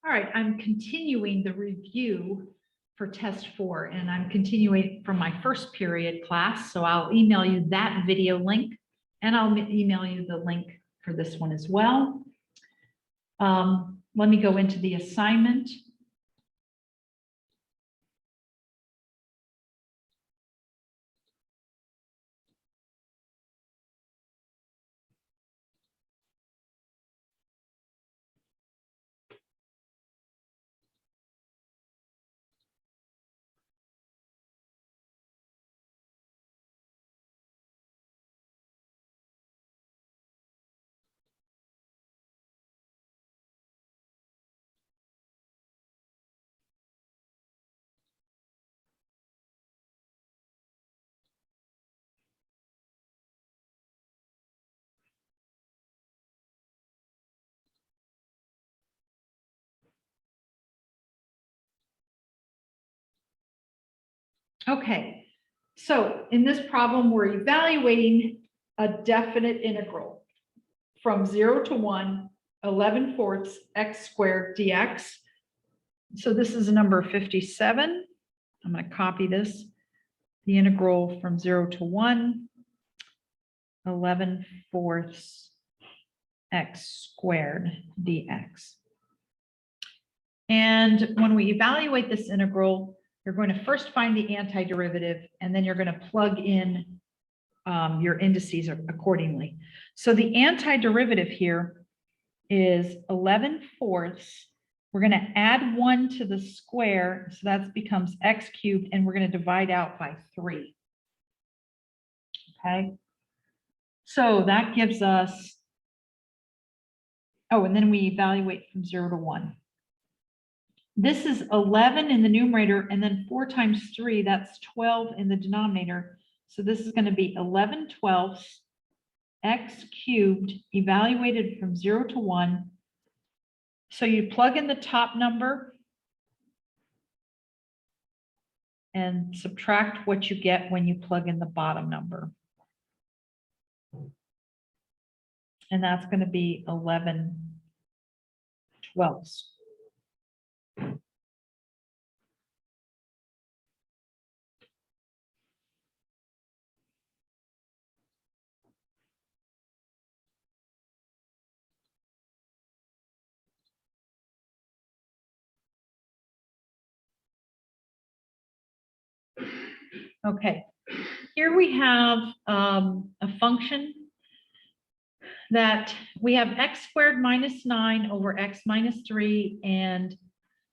All right, I'm continuing the review for test 4, and I'm continuing from my first period class. So I'll email you that video link, and I'll email you the link for this one as well. Let me go into the assignment. Okay, so in this problem, we're evaluating a definite integral from 0 to 1, 11/4 x squared dx. So this is number 57. I'm going to copy this. The integral from 0 to 1, 11/4 x squared dx. And when we evaluate this integral, you're going to first find the antiderivative, and then you're going to plug in your indices accordingly. So the antiderivative here is 11/4. We're going to add 1 to the square, so that becomes x cubed, and we're going to divide out by 3. Okay, so that gives us, oh, and then we evaluate from 0 to 1. This is 11 in the numerator, and then 4 times 3, that's 12 in the denominator. So this is going to be 11/12 x cubed evaluated from 0 to 1. So you plug in the top number and subtract what you get when you plug in the bottom number. And that's going to be 11/12. Okay, here we have a function that we have x squared minus 9 over x minus 3, and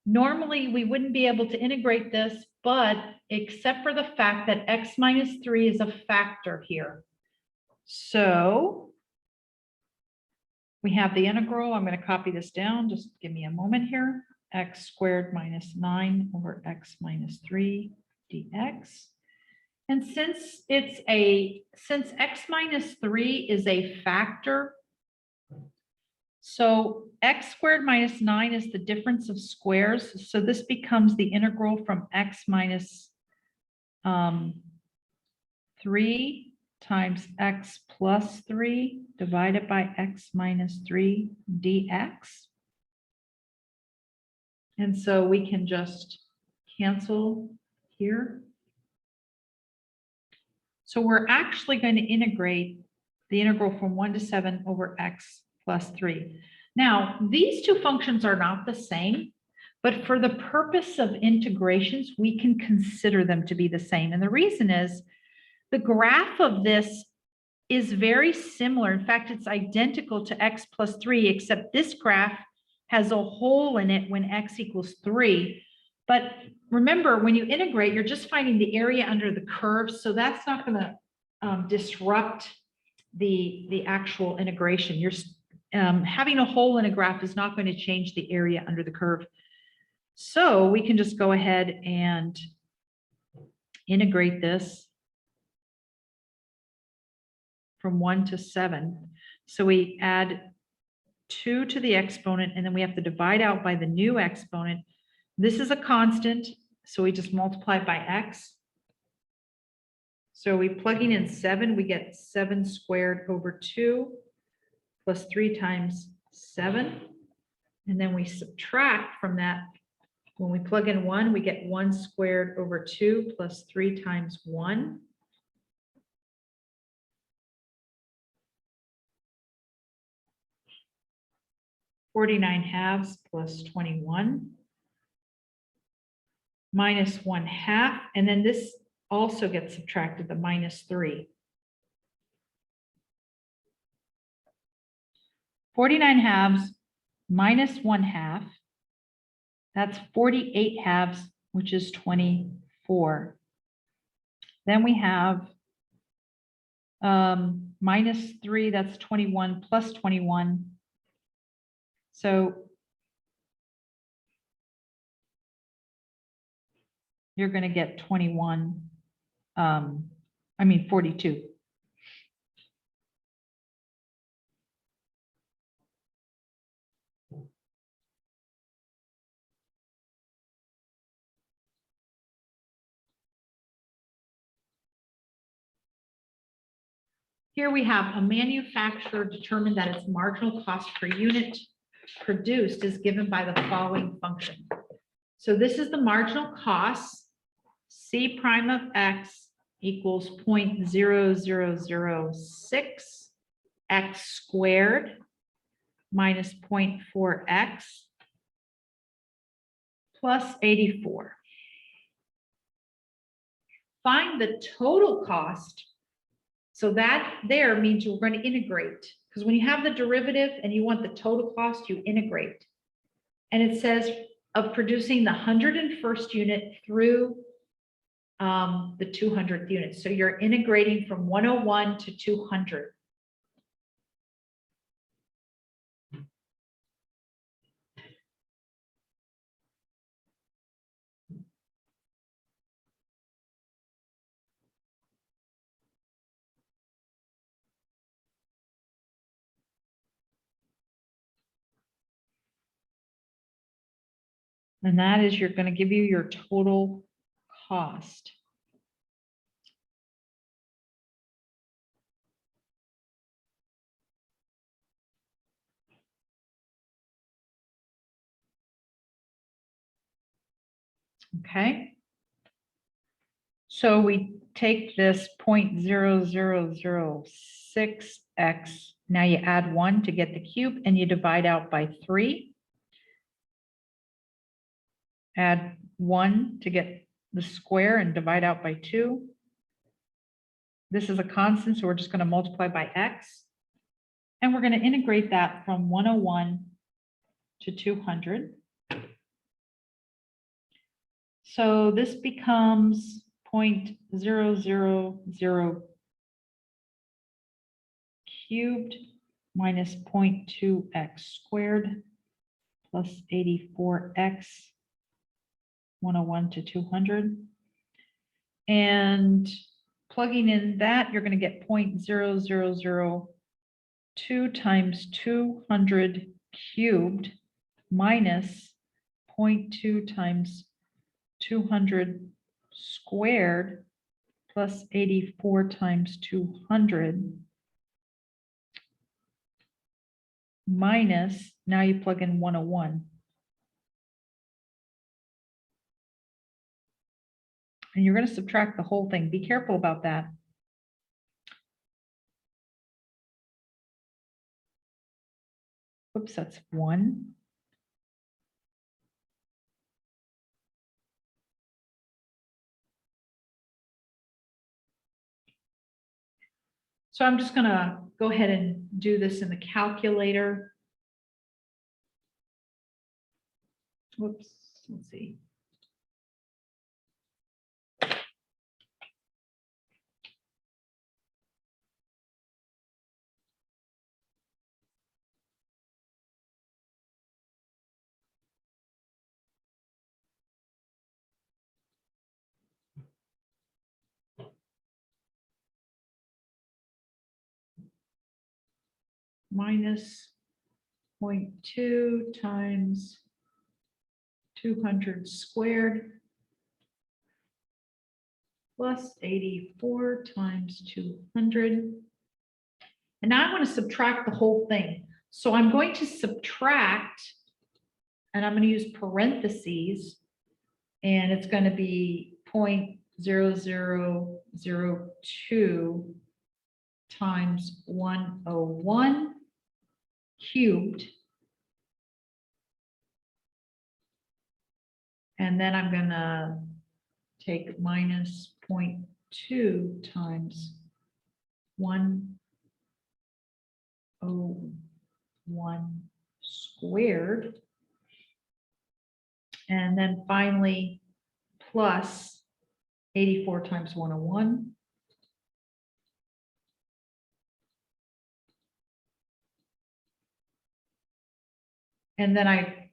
normally we wouldn't be able to integrate this, but except for the fact that x minus 3 is a factor here. So we have the integral. I'm going to copy this down. Just give me a moment here. X squared minus 9 over x minus 3 dx. And since x minus 3 is a factor, so x squared minus 9 is the difference of squares. So this becomes the integral from x minus 3 times x plus 3 divided by x minus 3 dx. And so we can just cancel here. So we're actually going to integrate the integral from 1 to 7 over x plus 3. Now, these two functions are not the same, but for the purpose of integrations, we can consider them to be the same. And the reason is the graph of this is very similar. In fact, it's identical to x plus 3, except this graph has a hole in it when x equals 3. But remember, when you integrate, you're just finding the area under the curve, so that's not going to disrupt the actual integration. You're having a hole in a graph is not going to change the area under the curve. So we can just go ahead and integrate this from 1 to 7. So we add 2 to the exponent, and then we have to divide out by the new exponent. This is a constant, so we just multiply by x. So we plugging in 7, we get 7 squared over 2 plus 3 times 7. And then we subtract from that. When we plug in 1, we get 1 squared over 2 plus 3 times 1. (49/2) plus 21 minus 1/2. And then this also gets subtracted, the minus 3. 49/2 minus 1/2. That's 48/2, which is 24. Then we have minus 3, that's 21 plus 21. So you're going to get 21, 42. Here we have a manufacturer determined that its marginal cost per unit produced is given by the following function. So this is the marginal cost. C prime of X equals 0.0006 X squared minus 0.4X plus 84. Find the total cost. So that there means we're going to integrate, because when you have the derivative and you want the total cost, you integrate. And it says of producing the 101st unit through the 200th unit. So you're integrating from 101 to 200. And that is, you're going to give you your total cost. Okay. So we take this 0.0006x. Now you add 1 to get the cube and you divide out by 3. Add 1 to get the square and divide out by 2. This is a constant, so we're just going to multiply by x. And we're going to integrate that from 101 to 200. So this becomes 0.000 cubed minus 0.2x squared plus 84x, 101 to 200. And plugging in that, you're going to get 0.0002 times 200 cubed minus 0.2 times 200 squared plus 84 times 200 minus, now you plug in 101. And you're going to subtract the whole thing. Be careful about that. Oops, that's 1. So I'm just going to go ahead and do this in the calculator. Whoops, let's see. Minus 0.2 times 200 squared plus 84 times 200. And now I want to subtract the whole thing. So I'm going to subtract and I'm going to use parentheses, and it's going to be 0.0002 times 101 cubed. And then I'm going to take minus 0.2 times 101 squared. And then finally, plus 84 times 101. And then I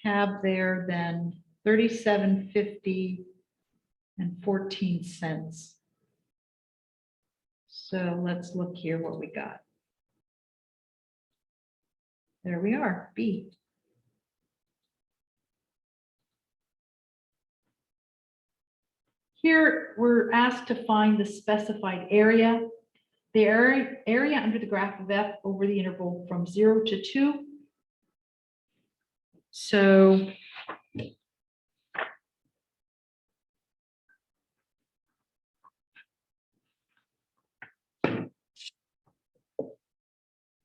have there then 37.50 and 14 cents. So let's look here what we got. There we are, B. Here we're asked to find the specified area. The area under the graph of f over the interval from 0 to 2. So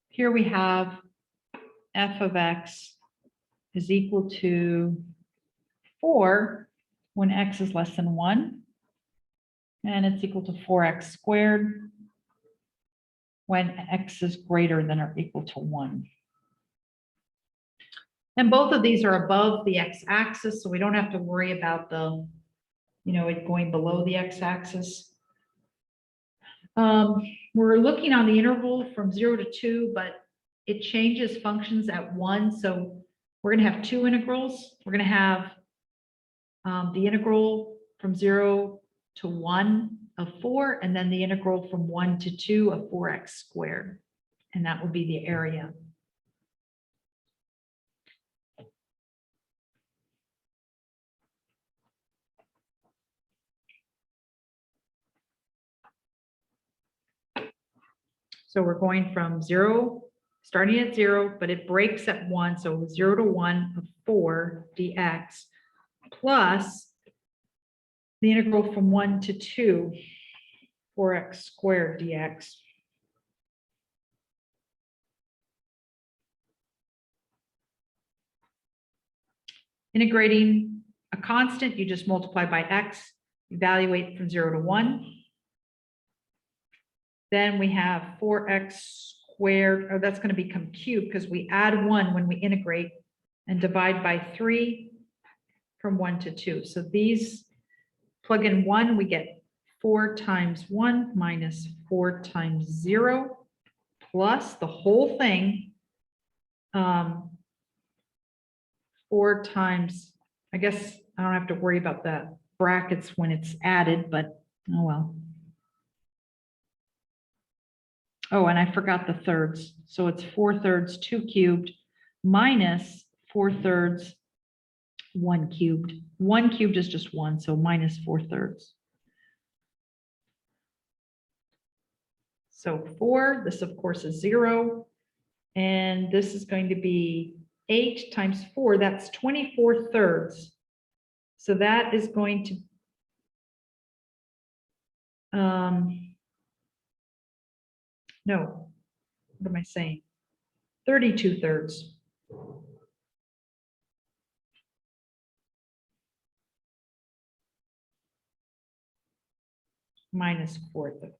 here we have f of x is equal to 4 when x is less than 1, and it's equal to 4x squared when x is greater than or equal to 1. And both of these are above the x-axis, so we don't have to worry about the, it going below the x-axis. We're looking on the interval from 0 to 2, but it changes functions at 1. So we're going to have two integrals. We're going to have the integral from 0 to 1 of 4, and then the integral from 1 to 2 of 4x squared. And that will be the area. So we're going from 0, starting at 0, but it breaks at 1. So 0 to 1 of 4 dx plus the integral from 1 to 2, 4x squared dx. Integrating a constant, you just multiply by x, evaluate from 0 to 1. Then we have 4x squared, or that's going to become cubed because we add 1 when we integrate and divide by 3 from 1 to 2. So these plug in 1, we get 4 times 1 minus 4 times 0 plus the whole thing. 4 times, I guess I don't have to worry about the brackets when it's added, but oh well. Oh, and I forgot the thirds. So it's 4/3 2 cubed minus 4/3 1 cubed. 1 cubed is just 1, so minus 4/3. So 4, this of course is 0. And this is going to be 8 times 4, that's 24/3. So that is going to, no, what am I saying? 32/3. Minus 4/3.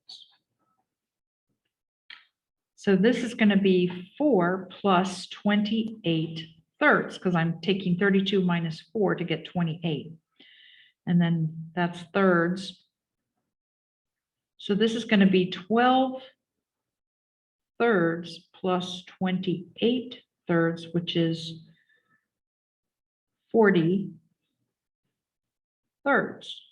So this is going to be 4 plus 28/3 because I'm taking 32 minus 4 to get 28. And then that's thirds. So this is going to be 12/3 plus 28/3, which is 40/3.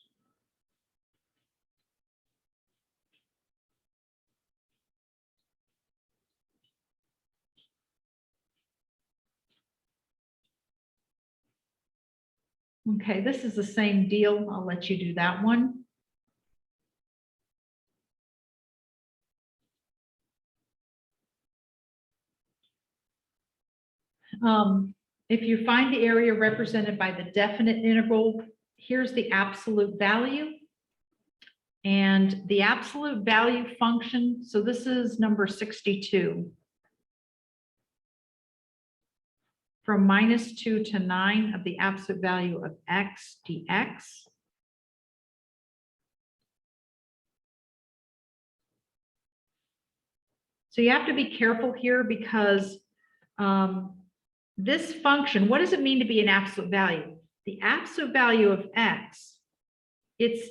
Okay, this is the same deal. I'll let you do that one. If you find the area represented by the definite integral, here's the absolute value. And the absolute value function, so this is number 62. From -2 to 9 of the absolute value of x dx. So you have to be careful here because this function, what does it mean to be an absolute value? The absolute value of x, it's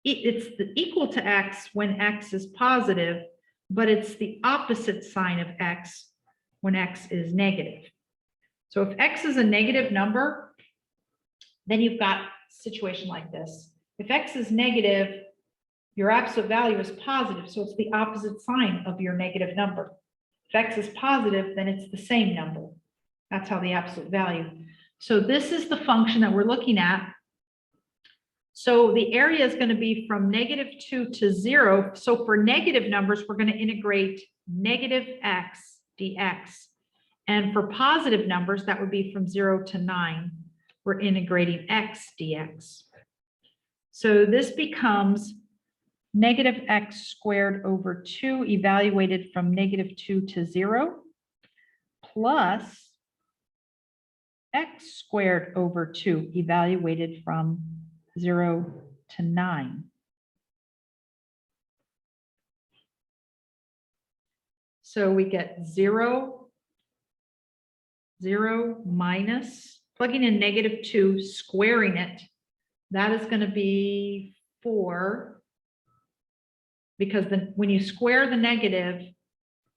equal to x when x is positive, but it's the opposite sign of x when x is negative. So if x is a negative number, then you've got a situation like this. If x is negative, your absolute value is positive, so it's the opposite sign of your negative number. If x is positive, then it's the same number. That's how the absolute value. So this is the function that we're looking at. So the area is going to be from -2 to 0. So for negative numbers, we're going to integrate negative x dx. And for positive numbers, that would be from 0 to 9. We're integrating x dx. So this becomes negative x squared over 2 evaluated from -2 to 0 plus x squared over 2 evaluated from 0 to 9. So we get 0, 0 minus, plugging in -2, squaring it. That is going to be 4. Because then when you square the negative,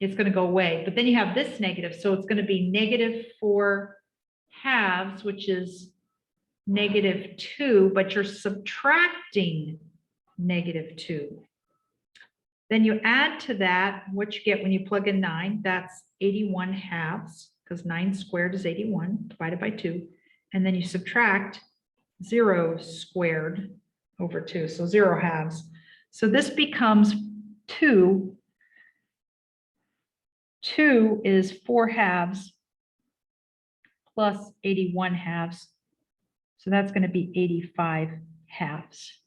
it's going to go away. But then you have this negative, so it's going to be -4 halves, which is -2, but you're subtracting -2. Then you add to that what you get when you plug in 9. That's 81 halves, because 9 squared is 81 divided by 2. And then you subtract 0 squared over 2, so 0 halves. So this becomes 2. 2 is 4 halves plus 81 halves. So that's going to be 85 halves.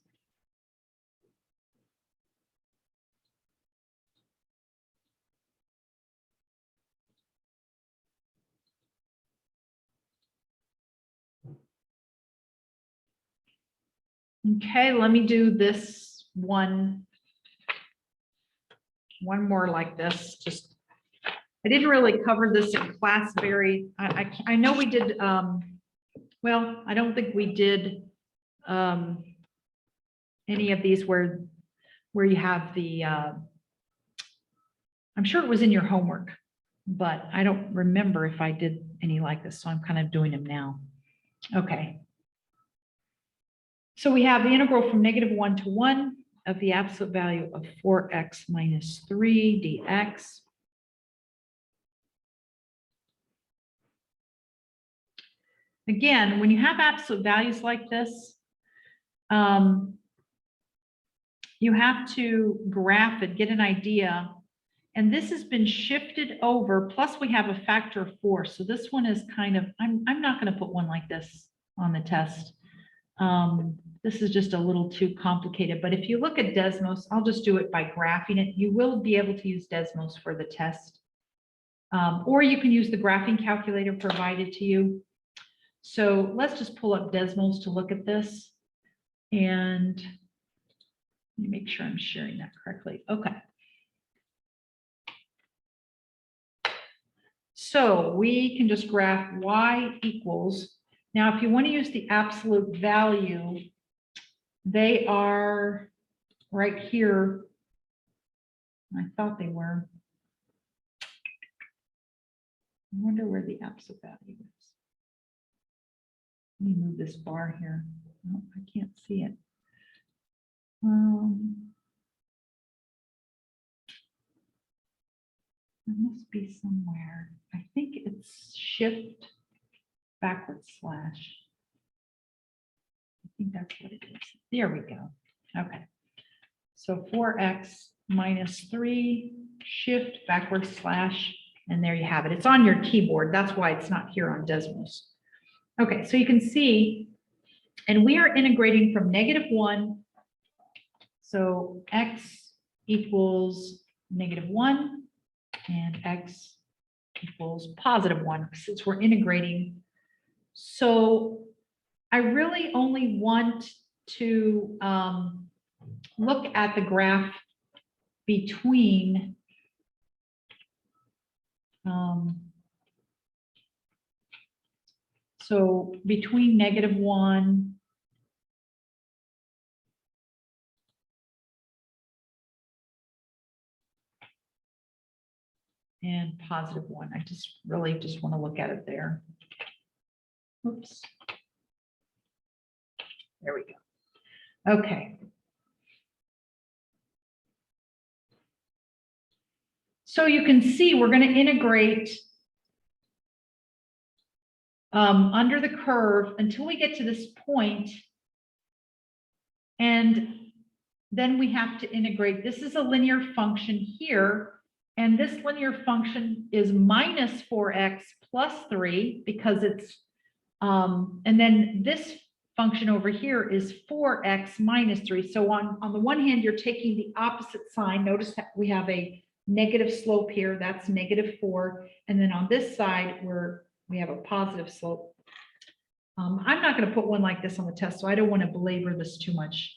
Okay, let me do this one more like this. Just, I didn't really cover this in class very, I know we did, well, I don't think we did any of these where you have the, I'm sure it was in your homework, but I don't remember if I did any like this, so I'm kind of doing them now. Okay. So we have the integral from -1 to 1 of the absolute value of 4x minus 3 dx. Again, when you have absolute values like this, you have to graph it, get an idea. And this has been shifted over, plus we have a factor of 4. So this one is kind of, I'm not going to put one like this on the test. This is just a little too complicated, but if you look at Desmos, I'll just do it by graphing it. You will be able to use Desmos for the test. Or you can use the graphing calculator provided to you. So let's just pull up Desmos to look at this. And let me make sure I'm sharing that correctly. Okay. So we can just graph y equals. Now, if you want to use the absolute value, they are right here. I thought they were. I wonder where the absolute value is. Let me move this bar here. Oh, I can't see it. It must be somewhere. I think it's shift backward slash. I think that's what it is. There we go. Okay. So 4x minus 3 shift backward slash And there you have it. It's on your keyboard. That's why it's not here on Desmos. Okay, so you can see, and we are integrating from -1. So x equals -1 and x equals +1 since we're integrating. So I really only want to look at the graph between so between -1 and +1. I just really just want to look at it there. Oops. There we go. Okay. So you can see we're going to integrate under the curve until we get to this point, and then we have to integrate. This is a linear function here, and this linear function is minus 4x plus 3 because it's, and then this function over here is 4x minus 3. So on the one hand, you're taking the opposite sign. Notice that we have a negative slope here, that's -4. And then on this side, we have a positive slope. I'm not going to put one like this on the test, so I don't want to belabor this too much.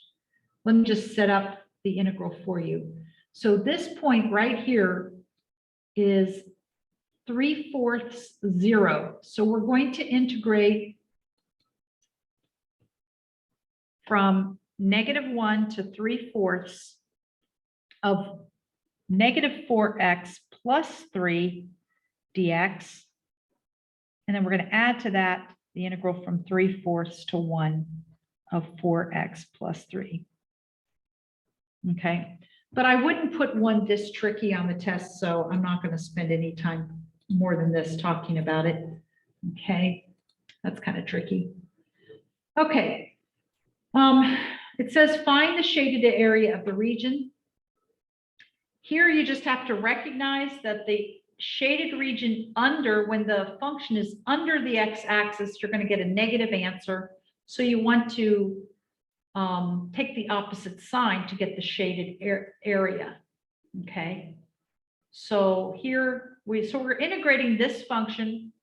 Let me just set up the integral for you. So this point right here is 3/4 0. So we're going to integrate from -1 to 3/4 of -4x plus 3 dx. And then we're going to add to that the integral from 3/4 to 1 of 4x plus 3. Okay, but I wouldn't put one this tricky on the test, so I'm not going to spend any time more than this talking about it. Okay, that's kind of tricky. Okay, it says find the shaded area of the region. Here you just have to recognize that the shaded region under, when the function is under the x-axis, you're going to get a negative answer. So you want to take the opposite sign to get the shaded area. Okay, so here we're integrating this function.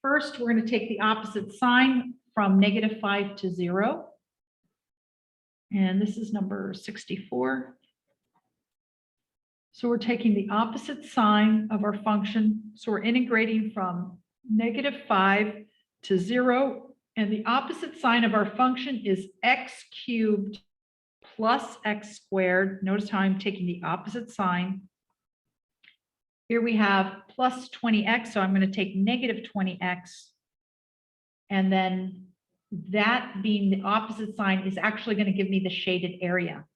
First, we're going to take the opposite sign from -5 to 0. And this is number 64. So we're taking the opposite sign of our function. So we're integrating from -5 to 0. And the opposite sign of our function is x cubed plus x squared. Notice how I'm taking the opposite sign. Here we have plus 20x. So I'm going to take -20x. And then that being the opposite sign is actually going to give me the shaded area.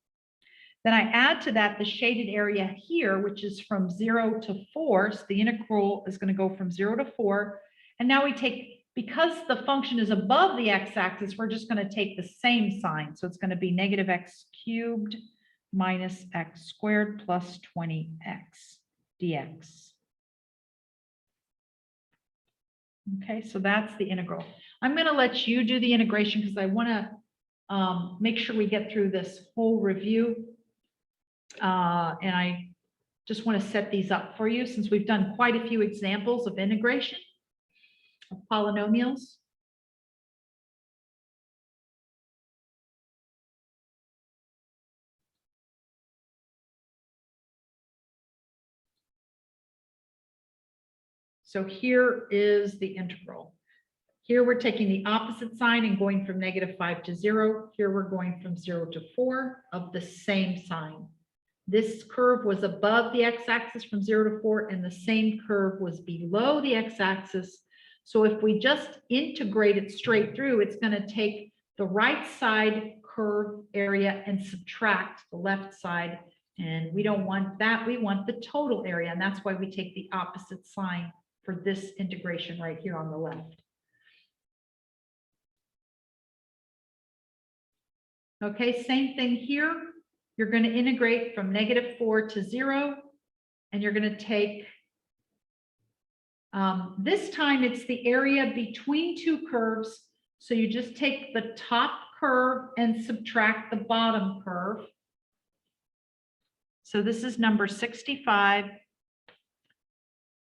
Then I add to that the shaded area here, which is from 0 to 4. So the integral is going to go from 0 to 4. And now we take, because the function is above the x-axis, we're just going to take the same sign. So it's going to be -x cubed minus x squared plus 20x dx. Okay, so that's the integral. I'm going to let you do the integration because I want to make sure we get through this whole review. And I just want to set these up for you since we've done quite a few examples of integration of polynomials. So here is the integral. Here we're taking the opposite sign and going from -5 to 0. Here we're going from 0 to 4 of the same sign. This curve was above the x-axis from 0 to 4, and the same curve was below the x-axis. So if we just integrate it straight through, it's going to take the right side curve area and subtract the left side. And we don't want that. We want the total area. And that's why we take the opposite sign for this integration right here on the left. Okay, same thing here. You're going to integrate from -4 to 0, and you're going to take This time it's the area between two curves. So you just take the top curve and subtract the bottom curve. So this is number 65.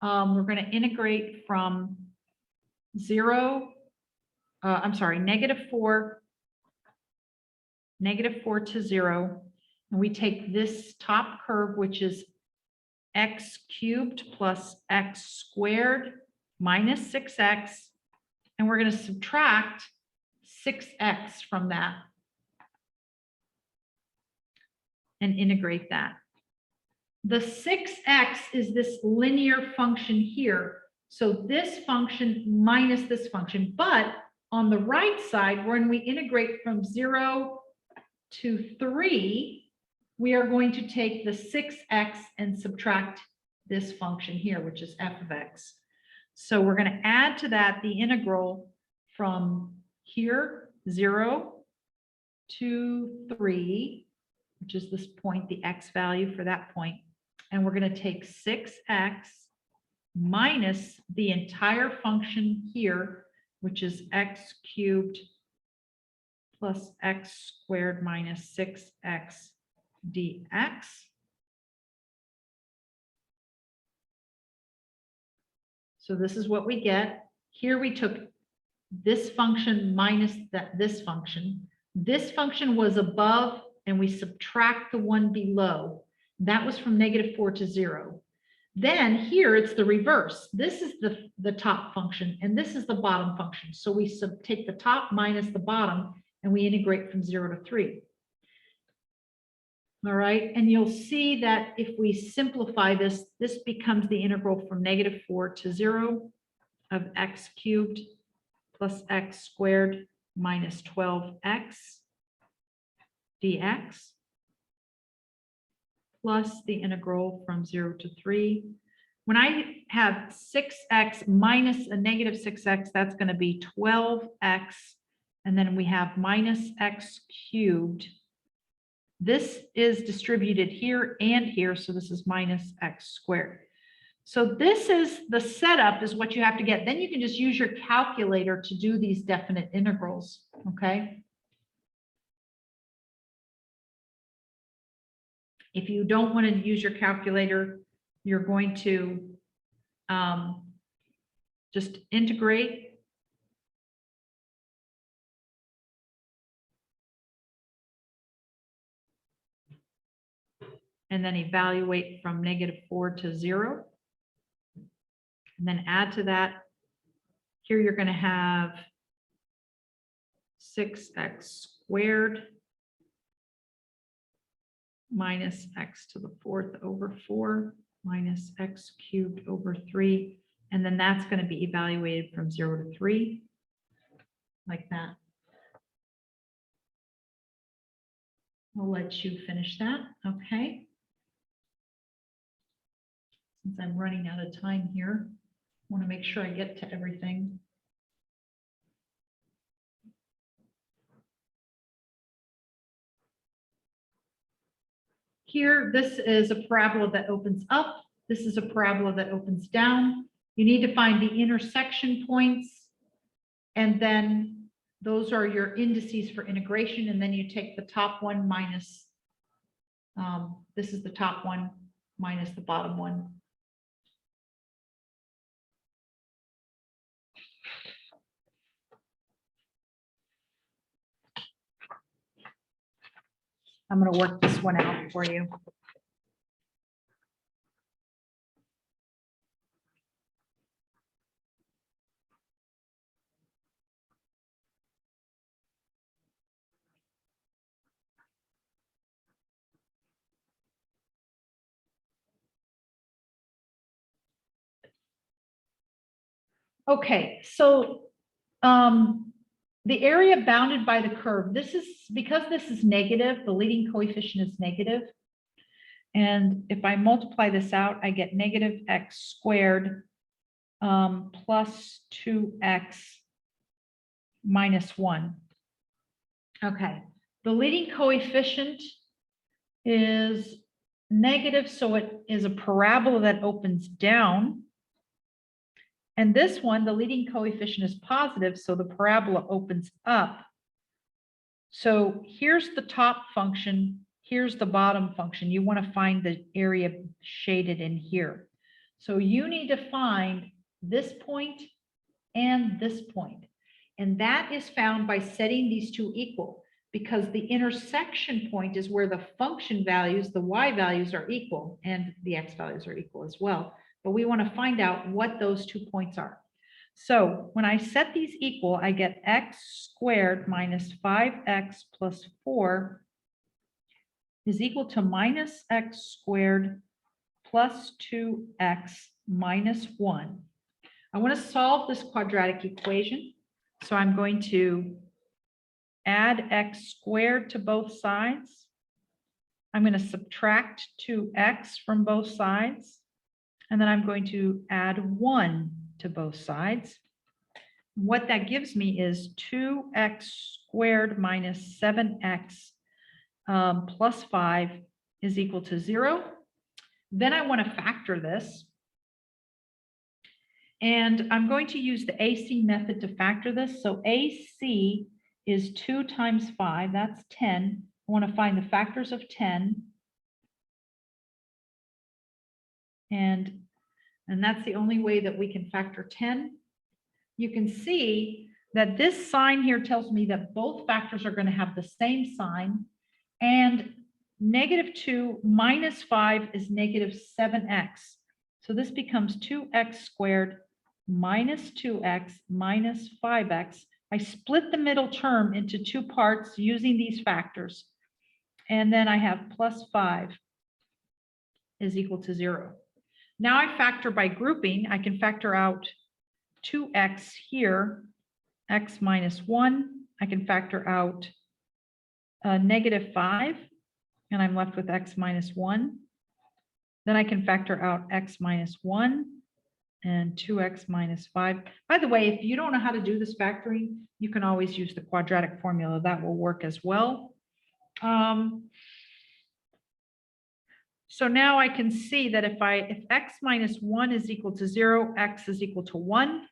We're going to integrate from -4 to 0. And we take this top curve, which is x cubed plus x squared minus 6x, and we're going to subtract 6x from that and integrate that. The 6x is this linear function here. So this function minus this function, but on the right side, when we integrate from 0 to 3, we are going to take the 6x and subtract this function here, which is f of x. So we're going to add to that the integral from here, 0 to 3, which is this point, the x value for that point. And we're going to take 6x minus the entire function here, which is x cubed plus x squared minus 6x dx. So this is what we get. Here we took this function minus this function. This function was above, and we subtract the one below. That was from -4 to 0. Then here it's the reverse. This is the top function, and this is the bottom function. So we take the top minus the bottom, and we integrate from 0 to 3. All right, and you'll see that if we simplify this, this becomes the integral from -4 to 0 of x cubed plus x squared minus 12x dx plus the integral from 0 to 3. When I have 6x minus a -6x, that's going to be 12x, and then we have minus x cubed. This is distributed here and here, so this is minus x squared. So this is the setup is what you have to get. Then you can just use your calculator to do these definite integrals, okay? If you don't want to use your calculator, you're going to just integrate. And then evaluate from -4 to 0. And then add to that. Here you're going to have 6x squared minus x to the 4th over 4 minus x cubed over 3. And then that's going to be evaluated from 0 to 3, like that. I'll let you finish that, okay? Since I'm running out of time here, I want to make sure I get to everything. Here, this is a parabola that opens up. This is a parabola that opens down. You need to find the intersection points, and then those are your indices for integration, and then you take the top one minus, this is the top one minus the bottom one. I'm going to work this one out for you. Okay, so the area bounded by the curve, this is because this is negative, the leading coefficient is negative. And if I multiply this out, I get -x squared plus 2x minus 1. Okay, the leading coefficient is negative, so it is a parabola that opens down. And this one, the leading coefficient is positive, so the parabola opens up. So here's the top function, here's the bottom function. You want to find the area shaded in here. So you need to find this point and this point. And that is found by setting these two equal, because the intersection point is where the function values, the y values are equal, and the x values are equal as well. But we want to find out what those 2 points are. So when I set these equal, I get x squared minus 5x plus 4 is equal to minus x squared plus 2x minus 1. I want to solve this quadratic equation. So I'm going to add x squared to both sides. I'm going to subtract 2x from both sides. And then I'm going to add 1 to both sides. What that gives me is 2x squared minus 7x plus 5 is equal to 0. Then I want to factor this. And I'm going to use the AC method to factor this. So AC is 2 times 5, that's 10. I want to find the factors of 10. And that's the only way that we can factor 10. You can see that this sign here tells me that both factors are going to have the same sign. And -2 minus 5 is -7x. So this becomes 2x squared minus 2x minus 5x. I split the middle term into 2 parts using these factors. And then I have plus 5 is equal to 0. Now I factor by grouping. I can factor out 2x here, x minus 1. I can factor out -5, and I'm left with x minus 1. Then I can factor out x minus 1 and 2x minus 5. By the way, if you don't know how to do this factoring, you can always use the quadratic formula. That will work as well. So now I can see that if x minus 1 is equal to 0, x is equal to 1.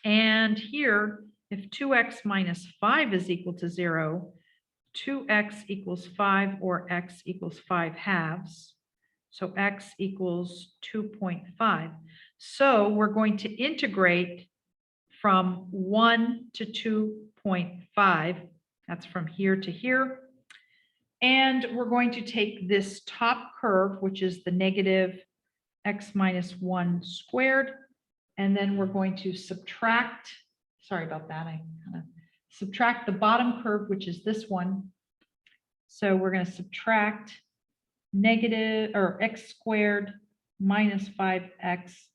And here, if 2x minus 5 is equal to 0, 2x equals 5 or x equals 5 halves. So x equals 2.5. So we're going to integrate from 1 to 2.5. That's from here to here. And we're going to take this top curve, which is the negative x minus 1 squared. And then we're going to subtract, sorry about that, I kind of subtract the bottom curve, which is this one. So we're going to subtract negative or x squared minus 5x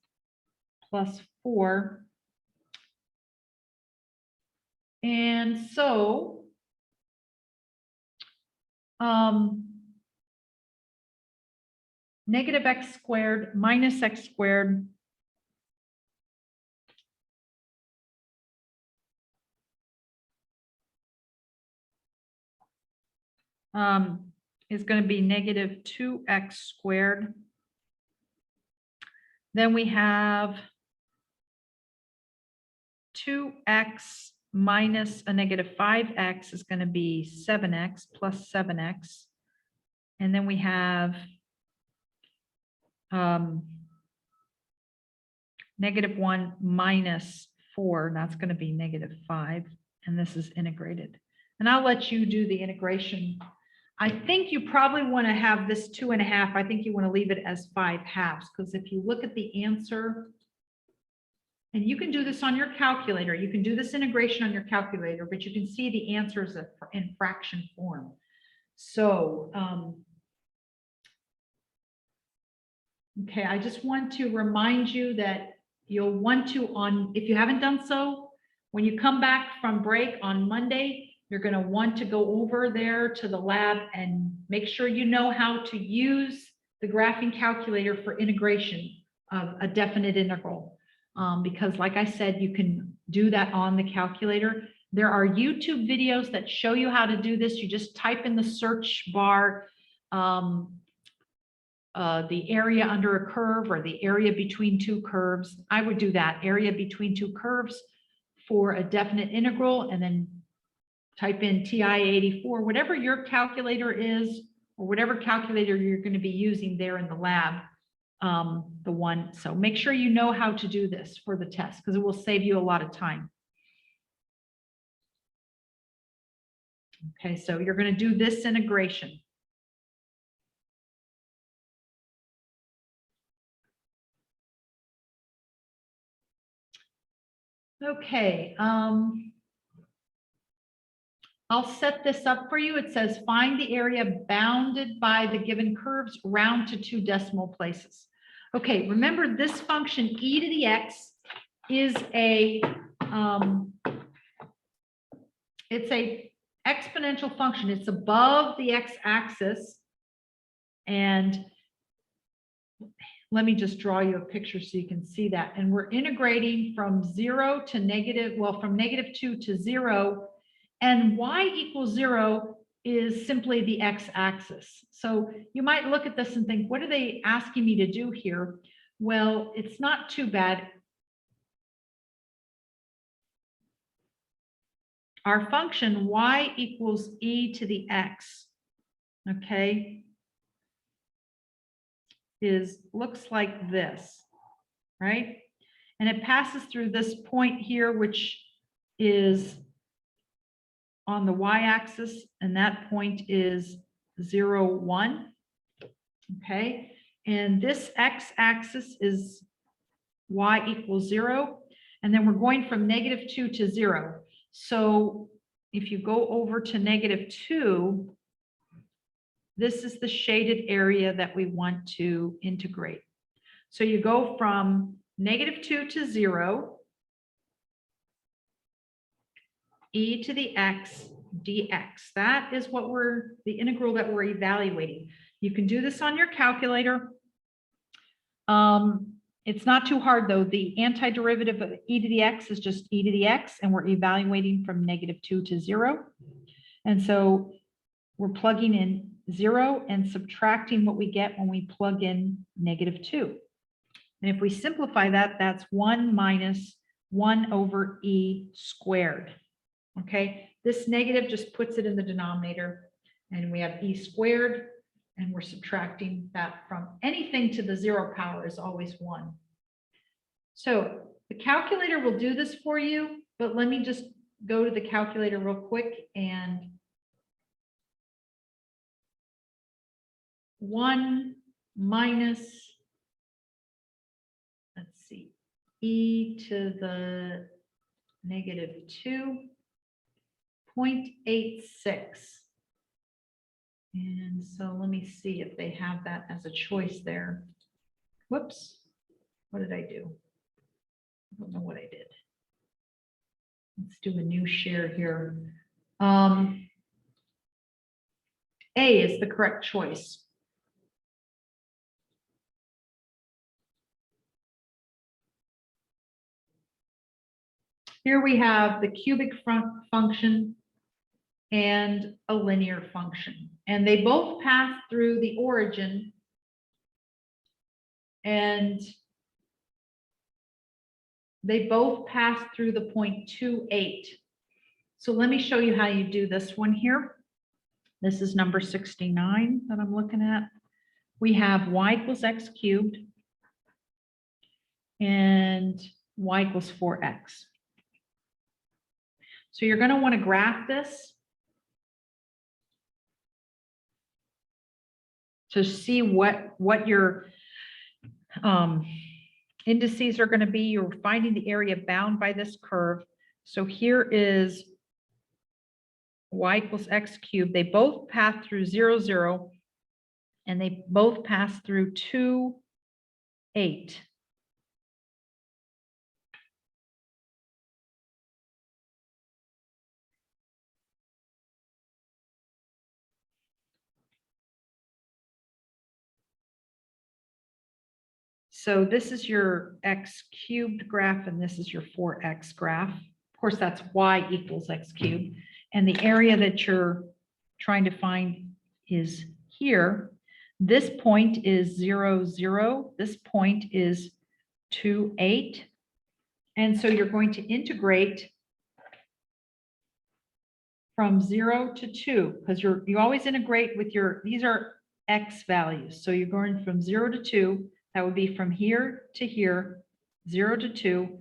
plus 4. And so negative x squared minus x squared is going to be negative 2x squared. Then we have 2x minus a negative 5x is going to be 7x plus 7x. And then we have negative 1 minus 4, and that's going to be negative 5. And this is integrated. And I'll let you do the integration. I think you probably want to have this 2.5. I think you want to leave it as 5 halves, because if you look at the answer, and you can do this on your calculator, you can do this integration on your calculator, but you can see the answers in fraction form. So, okay, I just want to remind you that you'll want to, if you haven't done so, when you come back from break on Monday, you're going to want to go over there to the lab and make sure you know how to use the graphing calculator for integration of a definite integral. Because like I said, you can do that on the calculator. There are YouTube videos that show you how to do this. You just type in the search bar the area under a curve or the area between two curves. I would do that, area between two curves for a definite integral, and then type in TI-84, whatever your calculator is, or whatever calculator you're going to be using there in the lab. The one, so make sure you know how to do this for the test, because it will save you a lot of time. Okay, so you're going to do this integration. Okay, I'll set this up for you. It says find the area bounded by the given curves, round to 2 decimal places. Okay, remember this function e to the x is it's a exponential function. It's above the x-axis, and let me just draw you a picture so you can see that. And we're integrating from 0 to negative, well, from -2 to 0, and y equals 0 is simply the x-axis. So you might look at this and think, what are they asking me to do here? Well, it's not too bad. Our function y equals e to the x, okay, looks like this, right? And it passes through this point here, which is on the y-axis, and that point is 0, 1, okay? And this x-axis is y equals 0, and then we're going from -2 to 0. So if you go over to -2, this is the shaded area that we want to integrate. So you go from -2 to 0, e to the x dx. That is what the integral that we're evaluating. You can do this on your calculator. It's not too hard though. The antiderivative of e to the x is just e to the x, and we're evaluating from -2 to 0. And so we're plugging in 0 and subtracting what we get when we plug in -2. And if we simplify that, that's 1 minus 1 over e squared. Okay, this negative just puts it in the denominator, and we have e squared, and we're subtracting that from anything to the 0 power is always 1. So the calculator will do this for you, but let me just go to the calculator real quick. And 1 minus, let's see, e to the -2, 0.86. And so let me see if they have that as a choice there. Whoops, what did I do? I don't know what I did. Let's do a new share here. A is the correct choice. Here we have the cubic function and a linear function, and they both pass through the origin, and they both pass through the point 2,8. So let me show you how you do this one here. This is number 69 that I'm looking at. We have y equals x cubed and y equals 4x. So you're going to want to graph this to see what your indices are going to be. You're finding the area bound by this curve. So here is y equals x cubed. They both pass through 0, 0, and they both pass through 2, 8. So this is your x cubed graph, and this is your 4x graph. Of course, that's y equals x cubed. And the area that you're trying to find is here. This point is 0, 0. This point is 2, 8. And so you're going to integrate from 0 to 2, because you always integrate with these are x values. So you're going from 0 to 2. That would be from here to here, 0 to 2.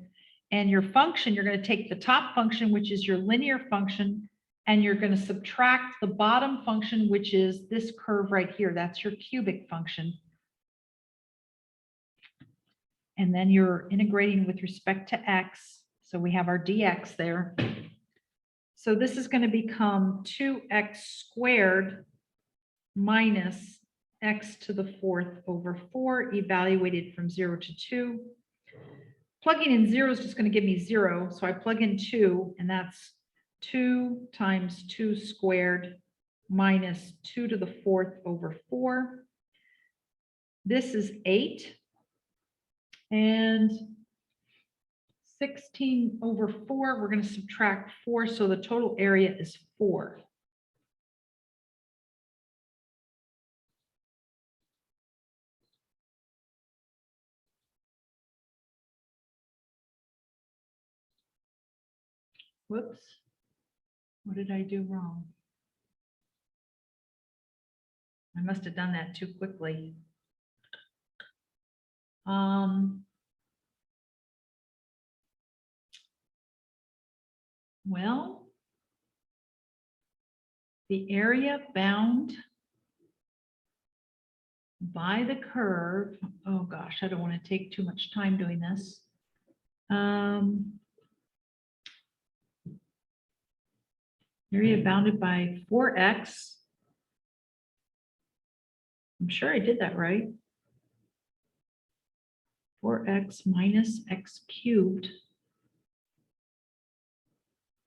And your function, you're going to take the top function, which is your linear function, and you're going to subtract the bottom function, which is this curve right here. That's your cubic function. And then you're integrating with respect to x. So we have our dx there. So this is going to become 2x squared minus x to the 4th over 4, evaluated from 0 to 2. Plugging in 0 is just going to give me 0. So I plug in 2, and that's 2 times 2 squared minus 2 to the 4th over 4. This is 8. And 16 over 4, we're going to subtract 4, so the total area is 4. Whoops. What did I do wrong? I must have done that too quickly. Well, the area bound by the curve, oh gosh, I don't want to take too much time doing this. Area bounded by 4x. I'm sure I did that right. 4x minus x cubed.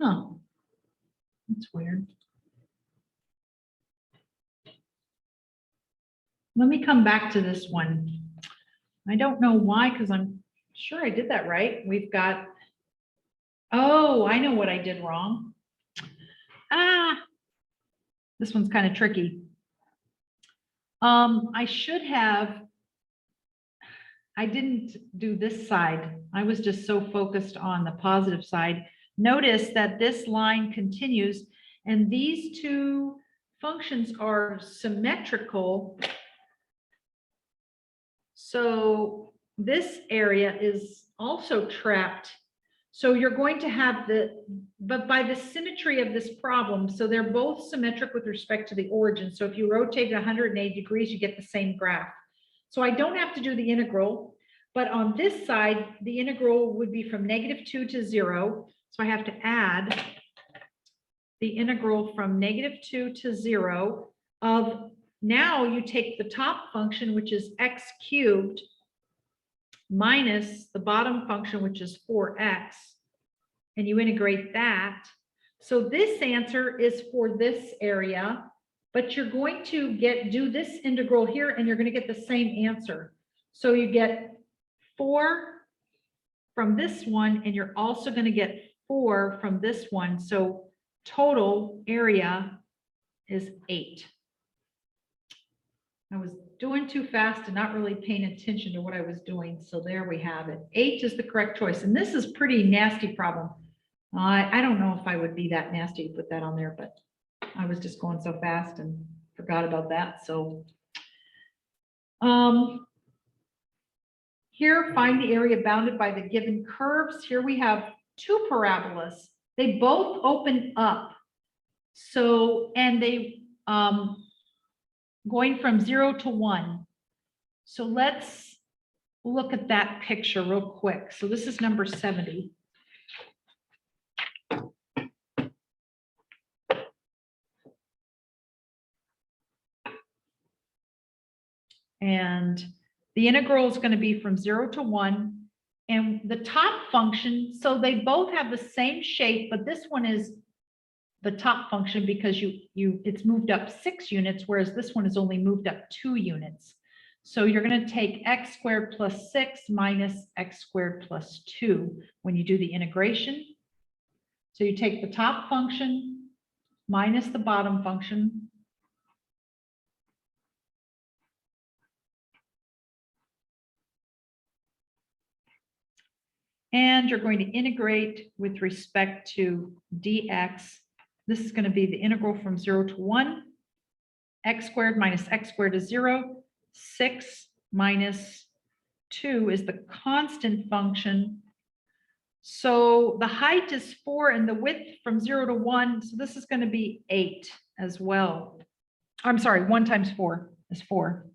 Oh, that's weird. Let me come back to this one. I don't know why, because I'm sure I did that right. We've got, oh, I know what I did wrong. This one's kind of tricky. I didn't do this side. I was just so focused on the positive side. Notice that this line continues, and these two functions are symmetrical. So this area is also trapped. So you're going to have but by the symmetry of this problem, so they're both symmetric with respect to the origin. So if you rotate it 180 degrees, you get the same graph. So I don't have to do the integral, but on this side, the integral would be from -2 to 0. So I have to add the integral from -2 to 0 of, now you take the top function, which is x cubed, minus the bottom function, which is 4x, and you integrate that. So this answer is for this area, but you're going to do this integral here, and you're going to get the same answer. So you get 4 from this one, and you're also going to get 4 from this one. So total area is 8. I was doing too fast and not really paying attention to what I was doing. So there we have it. 8 is the correct choice. And this is pretty nasty problem. I don't know if I would be that nasty to put that on there, but I was just going so fast and forgot about that. So here, find the area bounded by the given curves. Here we have 2 parabolas. They both open up. So, and they going from 0 to 1. So let's look at that picture real quick. So this is number 70. And the integral is going to be from 0 to 1. And the top function, so they both have the same shape, but this one is the top function because it's moved up 6 units, whereas this one is only moved up 2 units. So you're going to take x squared plus 6 minus x squared plus 2 when you do the integration. So you take the top function minus the bottom function. And you're going to integrate with respect to dx. This is going to be the integral from 0 to 1. X squared minus x squared is 0. 6 minus 2 is the constant function. So the height is 4 and the width from 0 to 1. So this is going to be 8 as well. I'm sorry, 1 times 4 is 4.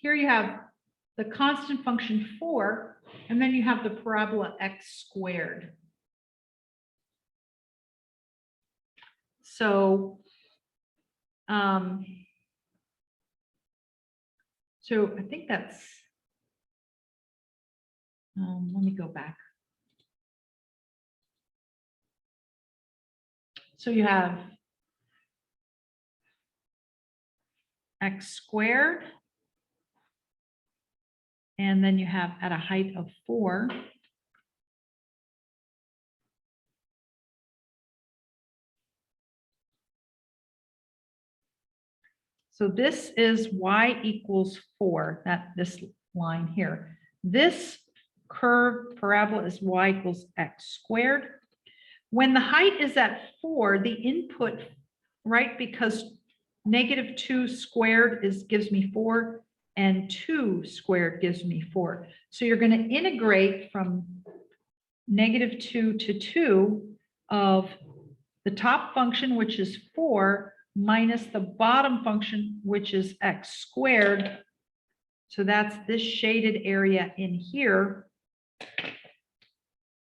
Here you have the constant function 4, and then you have the parabola x squared. So, so I think that's, let me go back. So you have x squared, and then you have at a height of 4. So this is y equals 4, this line here. This curved parabola is y equals x squared. When the height is at 4, the input, right, because -2 squared gives me 4, and 2 squared gives me 4. So you're going to integrate from -2 to 2 of the top function, which is 4, minus the bottom function, which is x squared. So that's this shaded area in here.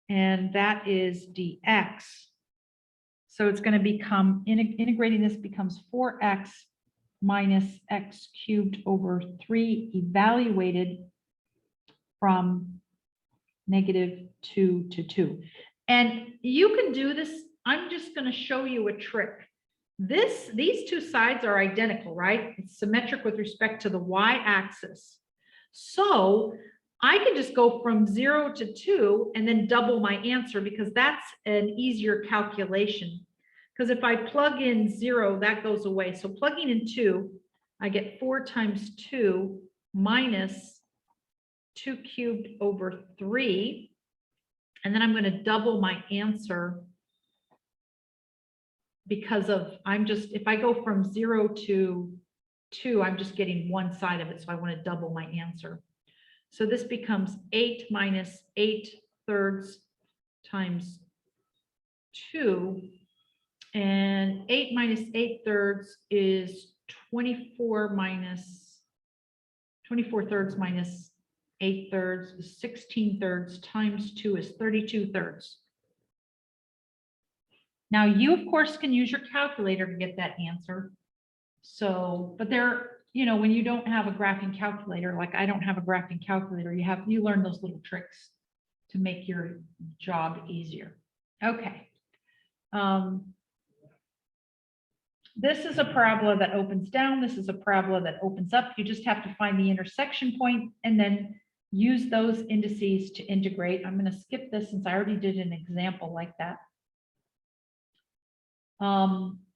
And that is dx. So it's going to become, integrating this becomes 4x minus x cubed over 3 evaluated from -2 to 2. And you can do this. I'm just going to show you a trick. These two sides are identical, right? It's symmetric with respect to the y-axis. So I can just go from 0 to 2 and then double my answer, because that's an easier calculation. Because if I plug in 0, that goes away. So plugging in 2, I get 4 times 2 minus 2 cubed over 3. And then I'm going to double my answer, because of, if I go from 0 to 2, I'm just getting one side of it. So I want to double my answer. So this becomes 8 minus 8/3 times 2. And 8 minus 8/3 is 24 minus 24/3 minus 8/3 is 16/3 times 2 is 32/3. Now you of course can use your calculator to get that answer. So, but there, when you don't have a graphing calculator, like I don't have a graphing calculator, you learn those little tricks to make your job easier. Okay. This is a parabola that opens down. This is a parabola that opens up. You just have to find the intersection point and then use those indices to integrate. I'm going to skip this since I already did an example like that.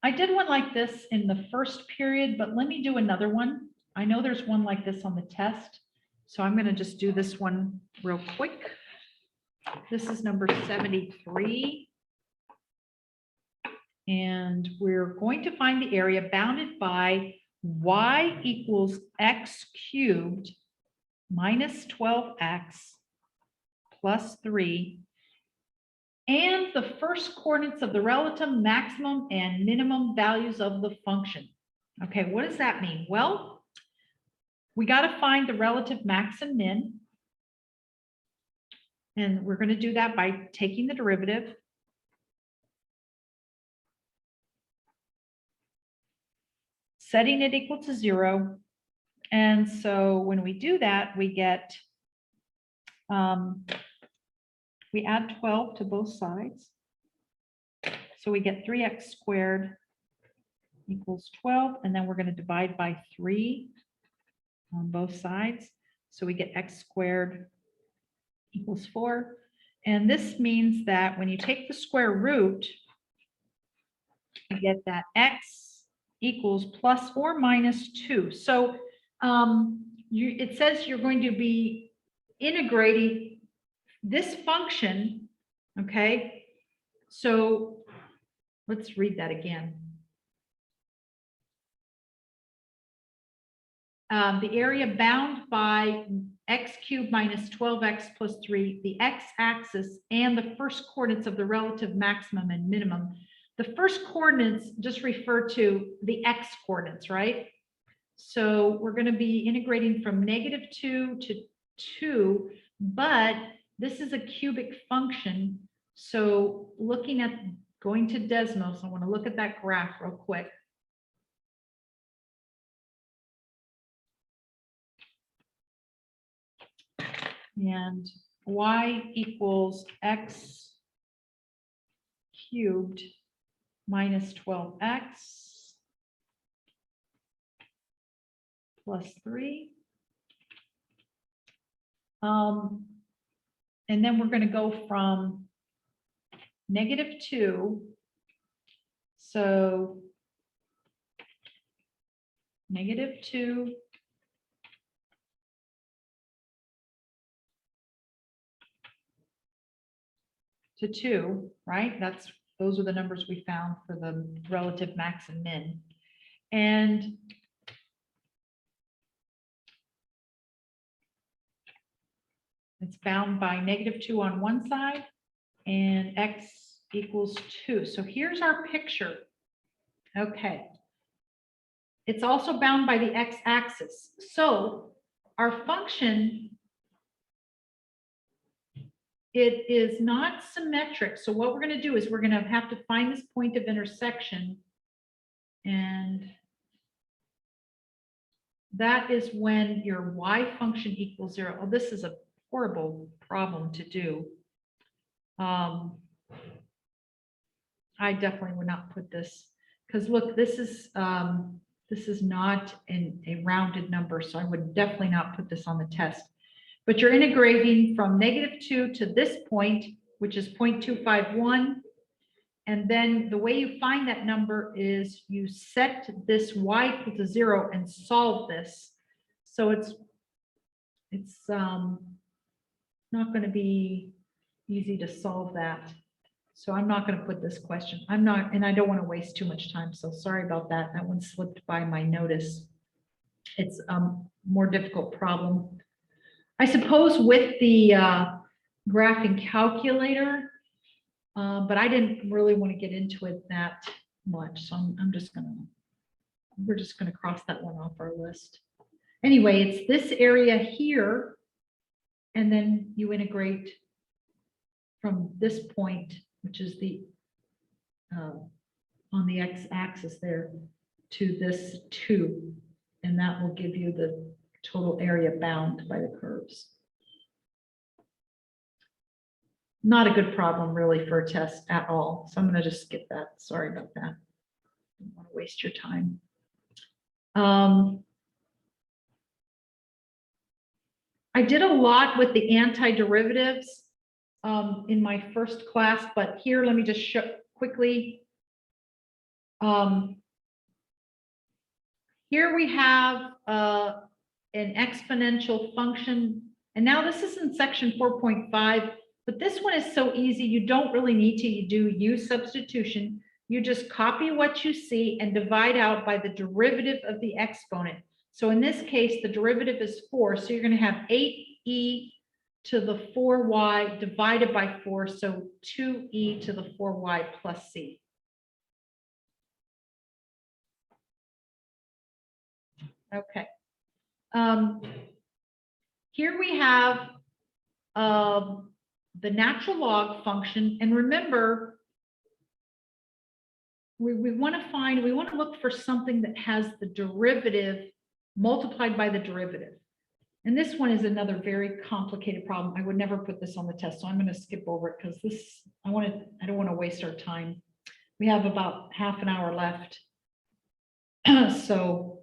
I did one like this in the first period, but let me do another one. I know there's one like this on the test, so I'm going to just do this one real quick. This is number 73. And we're going to find the area bounded by y equals x cubed minus 12x plus 3, and the first coordinates of the relative maximum and minimum values of the function. Okay, what does that mean? Well, we got to find the relative max and min. And we're going to do that by taking the derivative. Setting it equal to 0. And so when we do that, we get, we add 12 to both sides. So we get 3x squared equals 12. And then we're going to divide by 3 on both sides. So we get x squared equals 4. And this means that when you take the square root, you get that x equals plus or minus 2. So it says you're going to be integrating this function, okay? So let's read that again. The area bound by x cubed minus 12x plus 3, the x-axis, and the first coordinates of the relative maximum and minimum. The first coordinates just refer to the x coordinates, right? So we're going to be integrating from -2 to 2, but this is a cubic function. So looking at going to Desmos, I want to look at that graph real quick. And y equals x cubed minus 12x plus 3. And then we're going to go from -2. So -2 to 2, right? Those are the numbers we found for the relative max and min. And it's bound by -2 on one side and x equals 2. So here's our picture. Okay. It's also bound by the x-axis. So our function, it is not symmetric. So what we're going to do is we're going to have to find this point of intersection. And that is when your y function equals 0. Oh, this is a horrible problem to do. I definitely would not put this, because look, this is not a rounded number, so I would definitely not put this on the test. But you're integrating from -2 to this point, which is 0.251. And then the way you find that number is you set this y equal to 0 and solve this. So it's not going to be easy to solve that. So I'm not going to put this question. And I don't want to waste too much time. So sorry about that. That one slipped by my notice. It's a more difficult problem. I suppose with the graphing calculator, but I didn't really want to get into it that much. So we're just going to cross that one off our list. Anyway, it's this area here, and then you integrate from this point, which is the on the x-axis there, to this 2, and that will give you the total area bound by the curves. Not a good problem really for a test at all. So I'm going to just skip that. Sorry about that. I don't want to waste your time. I did a lot with the antiderivatives in my first class, but here, let me just show quickly. Here we have an exponential function, and now this is in section 4.5, but this one is so easy, you don't really need to do U substitution. You just copy what you see and divide out by the derivative of the exponent. So in this case, the derivative is 4, so you're going to have 8e to the 4y divided by 4, so 2e to the 4y plus c. Okay. Here we have the natural log function, and remember, we want to look for something that has the derivative multiplied by the derivative. And this one is another very complicated problem. I would never put this on the test, so I'm going to skip over it because I don't want to waste our time. We have about half an hour left. So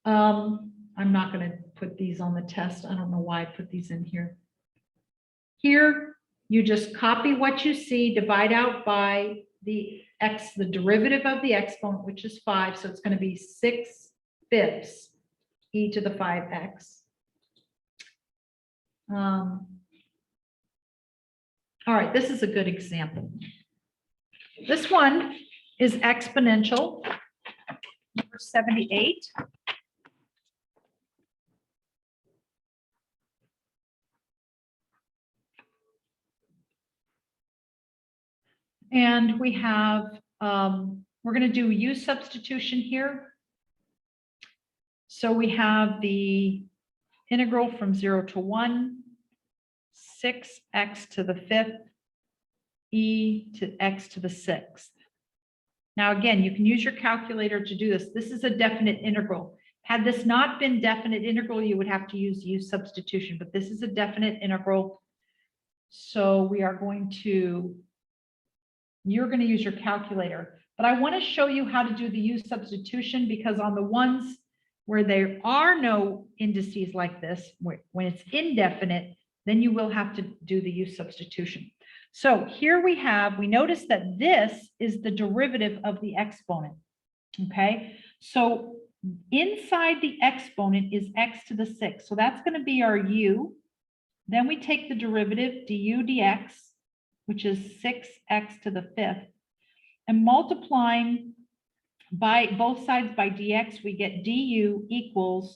I'm not going to put these on the test. I don't know why I put these in here. Here, you just copy what you see, divide out by the x, the derivative of the exponent, which is 5. So it's going to be 6/5 e to the 5x. All right, this is a good example. This one is exponential, number 78. And we have, we're going to do u substitution here. So we have the integral from 0 to 1, 6x to the 5th, e to x to the 6th. Now, again, you can use your calculator to do this. This is a definite integral. Had this not been definite integral, you would have to use u substitution, but this is a definite integral. So we are going to, you're going to use your calculator, but I want to show you how to do the u substitution, because on the ones where there are no indices like this, when it's indefinite, then you will have to do the u substitution. So here we notice that this is the derivative of the exponent, okay? So inside the exponent is x to the 6th, so that's going to be our u. Then we take the derivative du dx, which is 6x to the 5th, and multiplying by both sides by dx, we get du equals,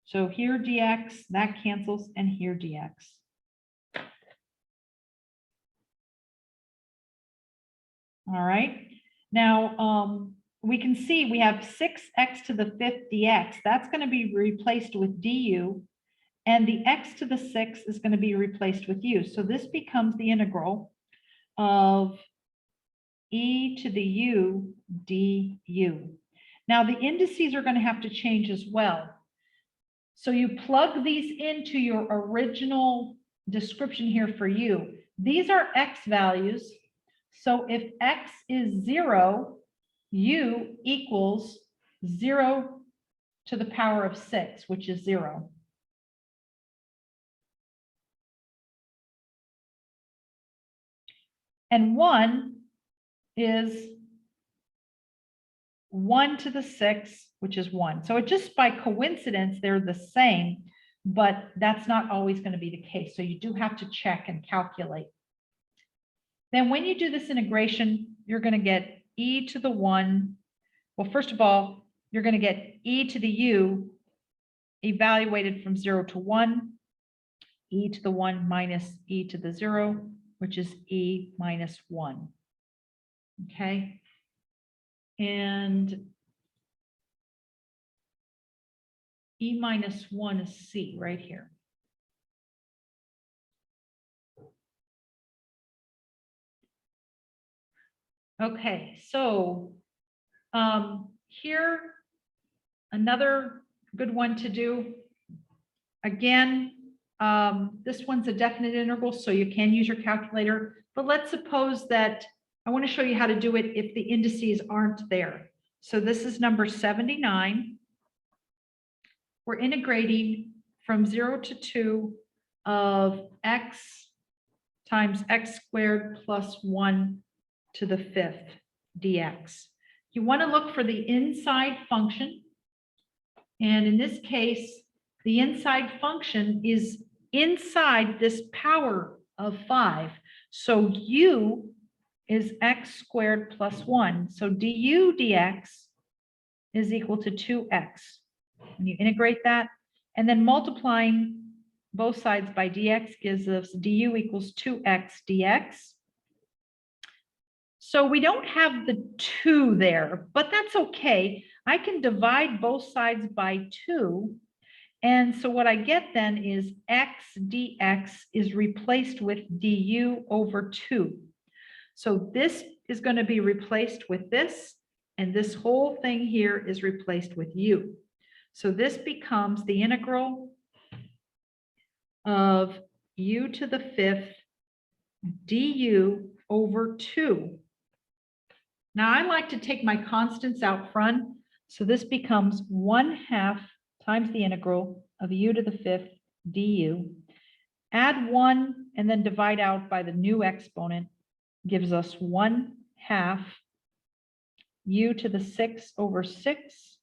so here dx, that cancels, and here dx. All right, now we can see we have 6x to the 5th dx. That's going to be replaced with du, and the x to the 6th is going to be replaced with u. So this becomes the integral of e to the u du. Now the indices are going to have to change as well. So you plug these into your original description here for u. These are x values. So if x is 0, u equals 0 to the power of 6, which is 0. And 1 is 1 to the 6th, which is 1. So it just by coincidence, they're the same, but that's not always going to be the case. So you do have to check and calculate. Then when you do this integration, you're going to get e to the 1. Well, first of all, you're going to get e to the u evaluated from 0 to 1, e to the 1 minus e to the 0, which is e minus 1. Okay. And e minus 1 is c right here. Okay, so here, another good one to do. Again, this one's a definite integral, so you can use your calculator, but let's suppose that I want to show you how to do it if the indices aren't there. So this is number 79. We're integrating from 0 to 2 of x times x squared plus 1 to the 5th dx. You want to look for the inside function. And in this case, the inside function is inside this power of 5. So u is x squared plus 1. So du dx is equal to 2x. And you integrate that, and then multiplying both sides by dx gives us du equals 2x dx. So we don't have the 2 there, but that's okay. I can divide both sides by 2. And so what I get then is x dx is replaced with du over 2. So this is going to be replaced with this, and this whole thing here is replaced with u. So this becomes the integral of u to the 5th du over 2. Now I like to take my constants out front, so this becomes 1/2 times the integral of u to the fifth du. Add 1 and then divide out by the new exponent gives us 1/2 u to the 6 over 6.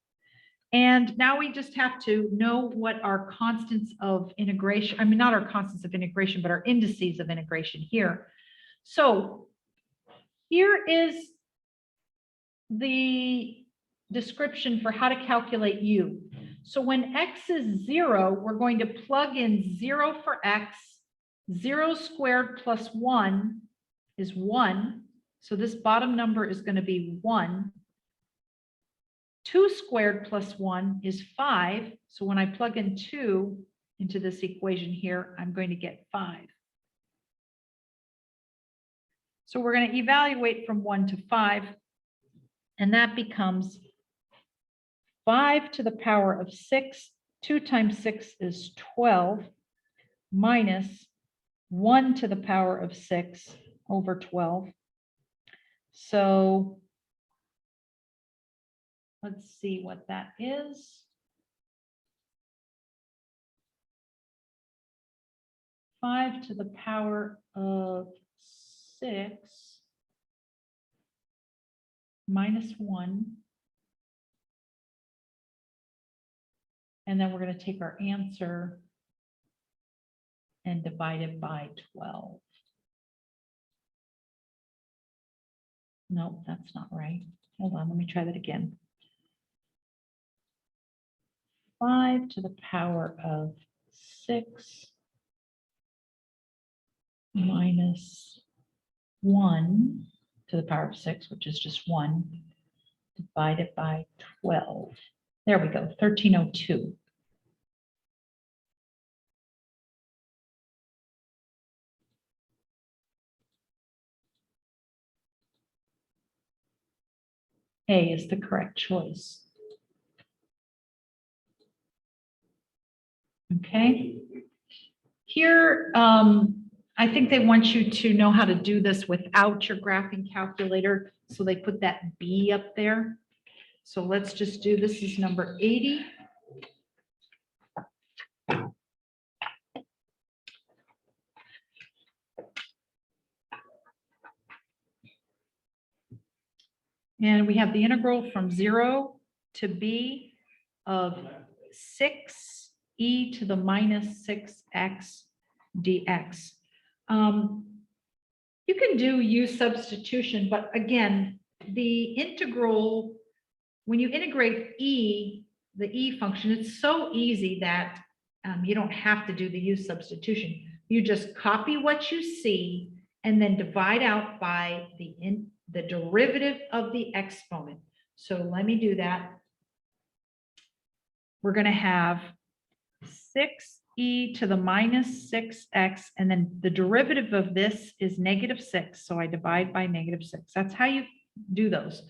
And now we just have to know what our constants of integration, I mean, not our constants of integration, but our indices of integration here. So here is the description for how to calculate u. So when x is 0, we're going to plug in 0 for x. 0 squared plus 1 is 1. So this bottom number is going to be 1. 2 squared plus 1 is 5. So when I plug in 2 into this equation here, I'm going to get 5. So we're going to evaluate from 1 to 5, and that becomes 5 to the power of 6. 2 times 6 is 12, minus 1 to the power of 6 over 12. So let's see what that is. 5 to the power of 6 minus 1. And then we're going to take our answer and divide it by 12. No, that's not right. Hold on, let me try that again. 5 to the power of 6 minus 1 to the power of 6, which is just 1, divided by 12. There we go, 1302. A is the correct choice. Okay. Here, I think they want you to know how to do this without your graphing calculator. So they put that B up there. So let's just do, this is number 80. And we have the integral from 0 to b of 6e to the minus 6x dx. You can do u substitution, but again, the integral, when you integrate e, the e function, it's so easy that you don't have to do the u substitution. You just copy what you see and then divide out by the derivative of the exponent. So let me do that. We're going to have 6e to the minus 6x, and then the derivative of this is negative 6. So I divide by negative 6. That's how you do those.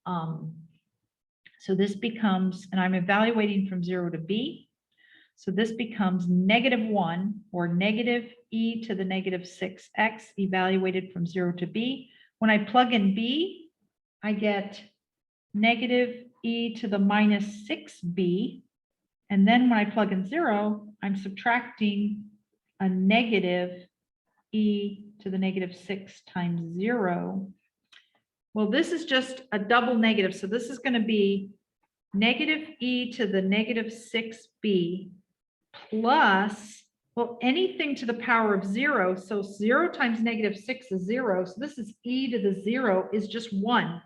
So this becomes, and I'm evaluating from 0 to b. So this becomes negative 1, or negative e to the negative 6x evaluated from 0 to b. When I plug in b, I get negative e to the minus 6b. And then when I plug in 0, I'm subtracting a negative e to the negative 6 times 0. Well, this is just a double negative. So this is going to be negative e to the negative 6b plus, well, anything to the power of 0. So 0 times negative 6 is 0. So this is e to the 0 is just 1.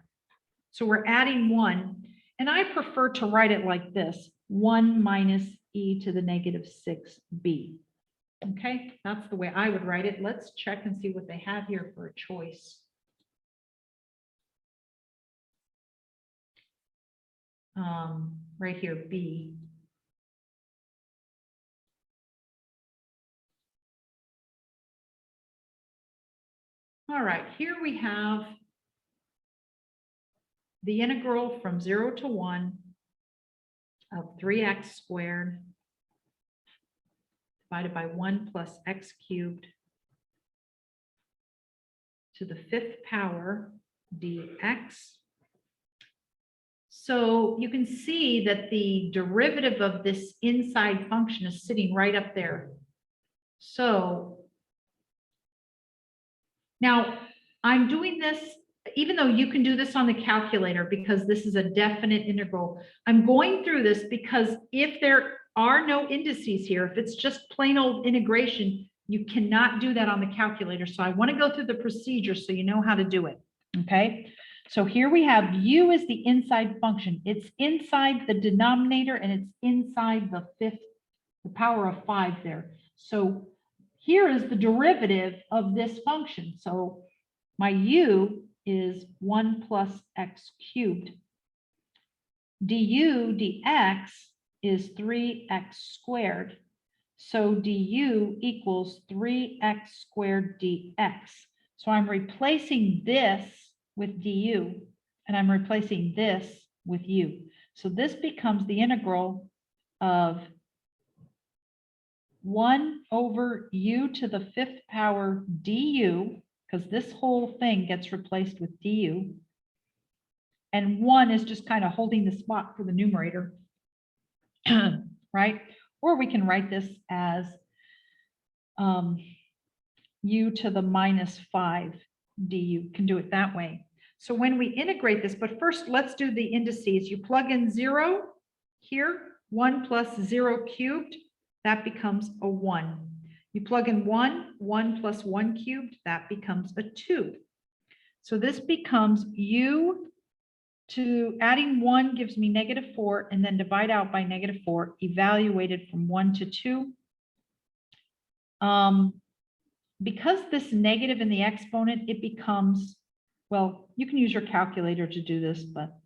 So we're adding 1. And I prefer to write it like this: 1 minus e to the negative 6b. Okay, that's the way I would write it. Let's check and see what they have here for a choice. Right here, B. All right, here we have the integral from 0 to 1 of 3x squared divided by 1 plus x cubed to the 5th power dx. So you can see that the derivative of this inside function is sitting right up there. So now I'm doing this, even though you can do this on the calculator because this is a definite integral. I'm going through this because if there are no indices here, if it's just plain old integration, you cannot do that on the calculator. So I want to go through the procedure so you know how to do it. Okay. So here we have u is the inside function. It's inside the denominator and it's inside the power of 5 there. So here is the derivative of this function. So my u is 1 plus x cubed. Du dx is 3x squared. So du equals 3x squared dx. So I'm replacing this with du, and I'm replacing this with u. So this becomes the integral of 1 over u to the 5th power du, because this whole thing gets replaced with du. And 1 is just kind of holding the spot for the numerator, right? Or we can write this as u to the minus 5 du, can do it that way. So when we integrate this, but first let's do the indices. You plug in 0 here, 1 plus 0 cubed, that becomes a 1. You plug in 1, 1 plus 1 cubed, that becomes a 2. So this becomes u to adding 1 gives me -4, and then divide out by -4, evaluated from 1 to 2. Because this negative in the exponent, it becomes, well, you can use your calculator to do this, but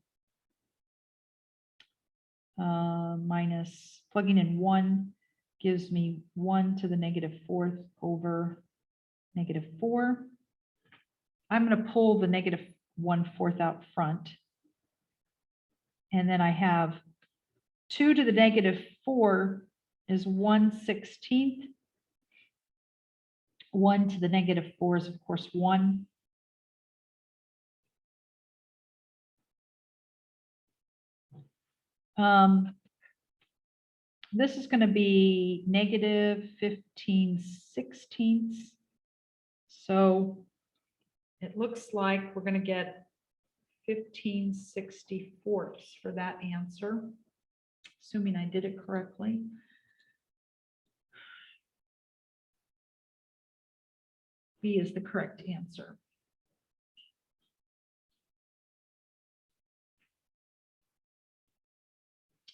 minus, plugging in 1 gives me 1 to the -4th over -4. I'm going to pull the -1/4 out front. And then I have 2 to the -4 is 1/16. 1 to the -4 is, of course, 1. This is going to be -15/16. So it looks like we're going to get 15/64 for that answer, assuming I did it correctly. B is the correct answer.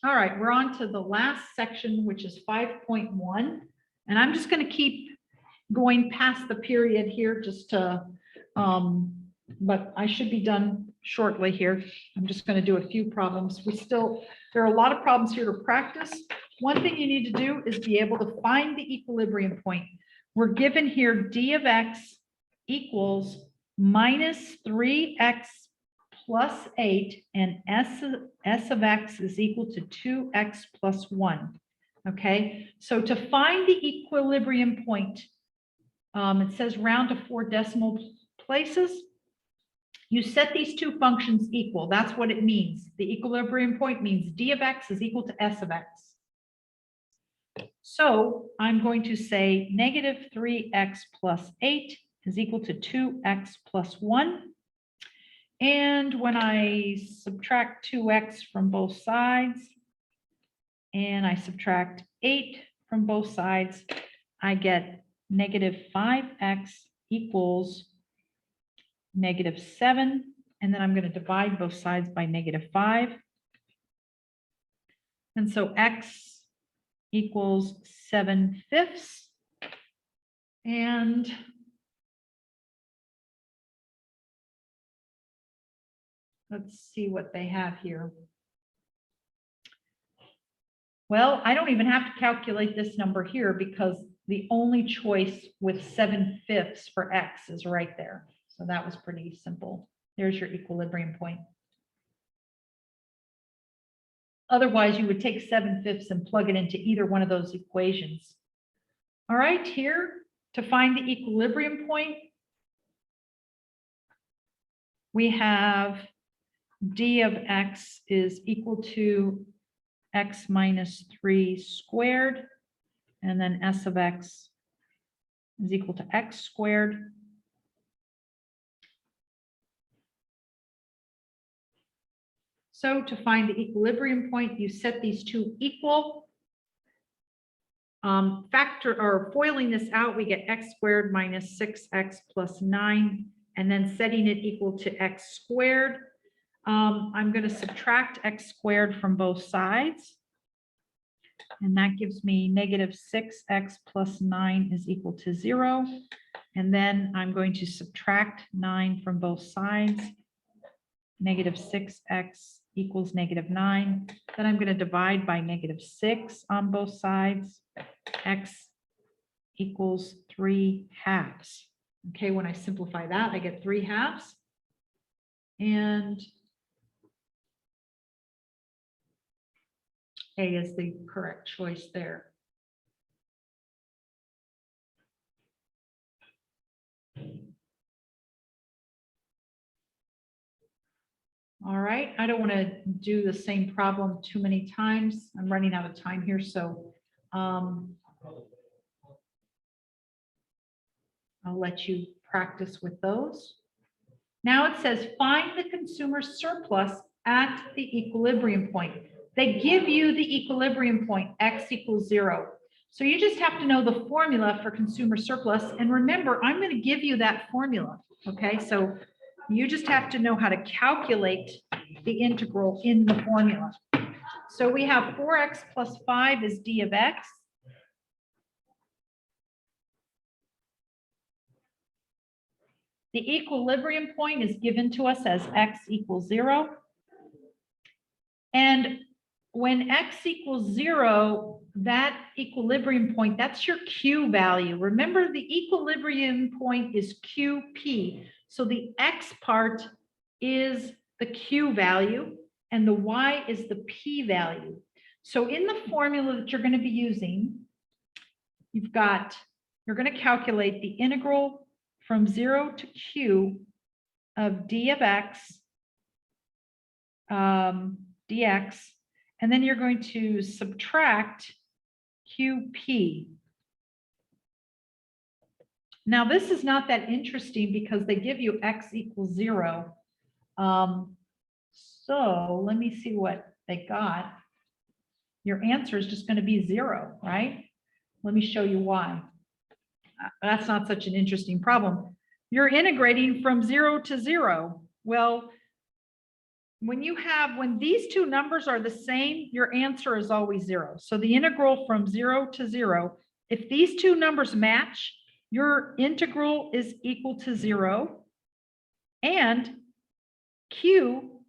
All right, we're on to the last section, which is 5.1. And I'm just going to keep going past the period here just to, but I should be done shortly here. I'm just going to do a few problems. There are a lot of problems here to practice. One thing you need to do is be able to find the equilibrium point. We're given here d of x equals minus 3x plus 8, and s of x is equal to 2x plus 1. Okay, so to find the equilibrium point, it says round to 4 decimal places. You set these two functions equal. That's what it means. The equilibrium point means d of x is equal to s of x. So I'm going to say -3x plus 8 is equal to 2x plus 1. And when I subtract 2x from both sides, and I subtract 8 from both sides, I get -5x equals -7. And then I'm going to divide both sides by -5. And so x equals 7/5. And let's see what they have here. Well, I don't even have to calculate this number here because the only choice with 7/5 for x is right there. So that was pretty simple. There's your equilibrium point. Otherwise, you would take 7/5 and plug it into either one of those equations. All right, here to find the equilibrium point, we have d of x is equal to x minus 3 squared, and then s of x is equal to x squared. So to find the equilibrium point, you set these two equal. Foiling this out, we get x squared minus 6x plus 9, and then setting it equal to x squared. I'm going to subtract x squared from both sides. And that gives me negative 6x plus 9 is equal to 0. And then I'm going to subtract 9 from both sides. Negative 6x equals negative 9. Then I'm going to divide by negative 6 on both sides. X equals 3/2. Okay, when I simplify that, I get 3/2. And A is the correct choice there. All right, I don't want to do the same problem too many times. I'm running out of time here, so I'll let you practice with those. Now it says find the consumer surplus at the equilibrium point. They give you the equilibrium point, x equals 0. So you just have to know the formula for consumer surplus. And remember, I'm going to give you that formula. Okay, so you just have to know how to calculate the integral in the formula. So we have 4x plus 5 is d of x. The equilibrium point is given to us as x equals 0. And when x equals 0, that equilibrium point, that's your Q value. Remember, the equilibrium point is QP. So the x part is the Q value and the y is the P value. So in the formula that you're going to be using, you're going to calculate the integral from 0 to Q of d of x dx, and then you're going to subtract QP. Now, this is not that interesting because they give you x equals 0. So let me see what they got. Your answer is just going to be 0, right? Let me show you why. That's not such an interesting problem. You're integrating from 0 to 0. Well, when these two numbers are the same, your answer is always 0. So the integral from 0 to 0, if these two numbers match, your integral is equal to 0, and Q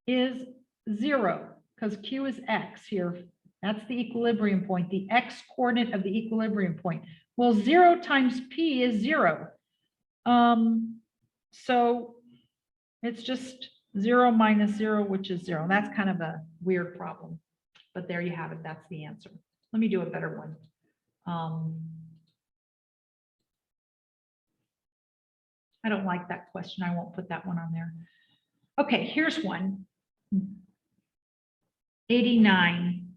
is 0 because Q is x here. That's the equilibrium point, the x coordinate of the equilibrium point. Well, 0 times P is 0. So it's just 0 minus 0, which is 0. That's kind of a weird problem, but there you have it. That's the answer. Let me do a better one. I don't like that question. I won't put that one on there. Okay, here's one. 89.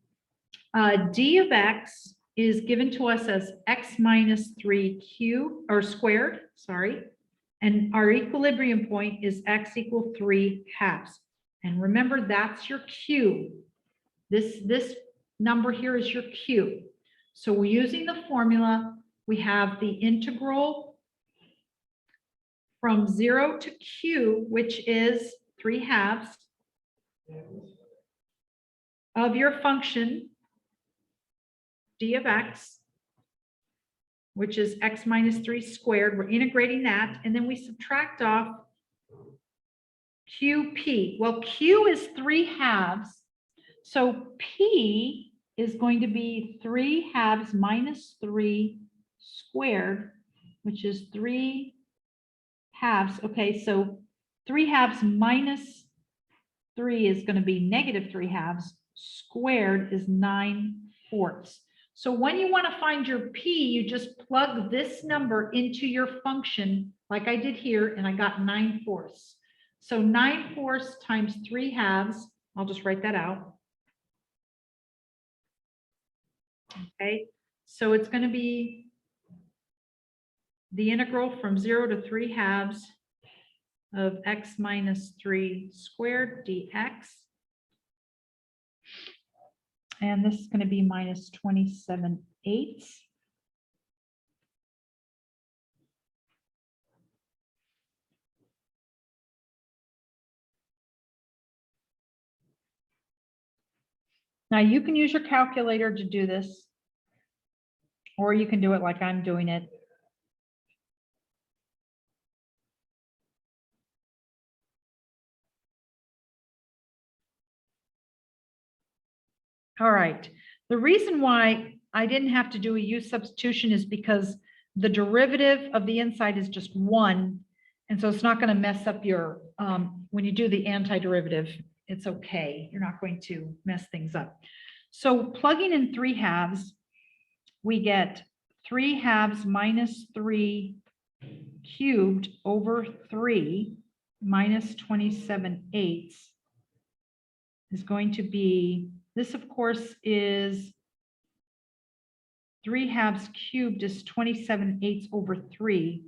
D of x is given to us as x minus 3q or squared, sorry. And our equilibrium point is x equal 3/2. And remember, that's your Q. This number here is your Q. So we're using the formula. We have the integral from 0 to Q, which is 3/2 of your function d of x, which is x minus 3 squared. We're integrating that, and then we subtract off QP. Well, Q is 3/2, so P is going to be 3/2 minus 3 squared, which is 3/2. Okay, so 3/2 minus 3 is going to be negative 3/2. Squared is 9/4. So when you want to find your P, you just plug this number into your function like I did here, and I got 9/4. So 9/4 times 3/2, I'll just write that out. Okay, so it's going to be the integral from 0 to 3/2 of x minus 3 squared dx. And this is going to be minus 27/8. Now you can use your calculator to do this, or you can do it like I'm doing it. All right. The reason why I didn't have to do a u substitution is because the derivative of the inside is just 1. And so it's not going to mess up your, when you do the antiderivative, it's okay. You're not going to mess things up. So plugging in 3/2, we get 3/2 minus 3 cubed over 3 minus 27/8 is going to be, this of course is 3/2 cubed is 27/8 over 3.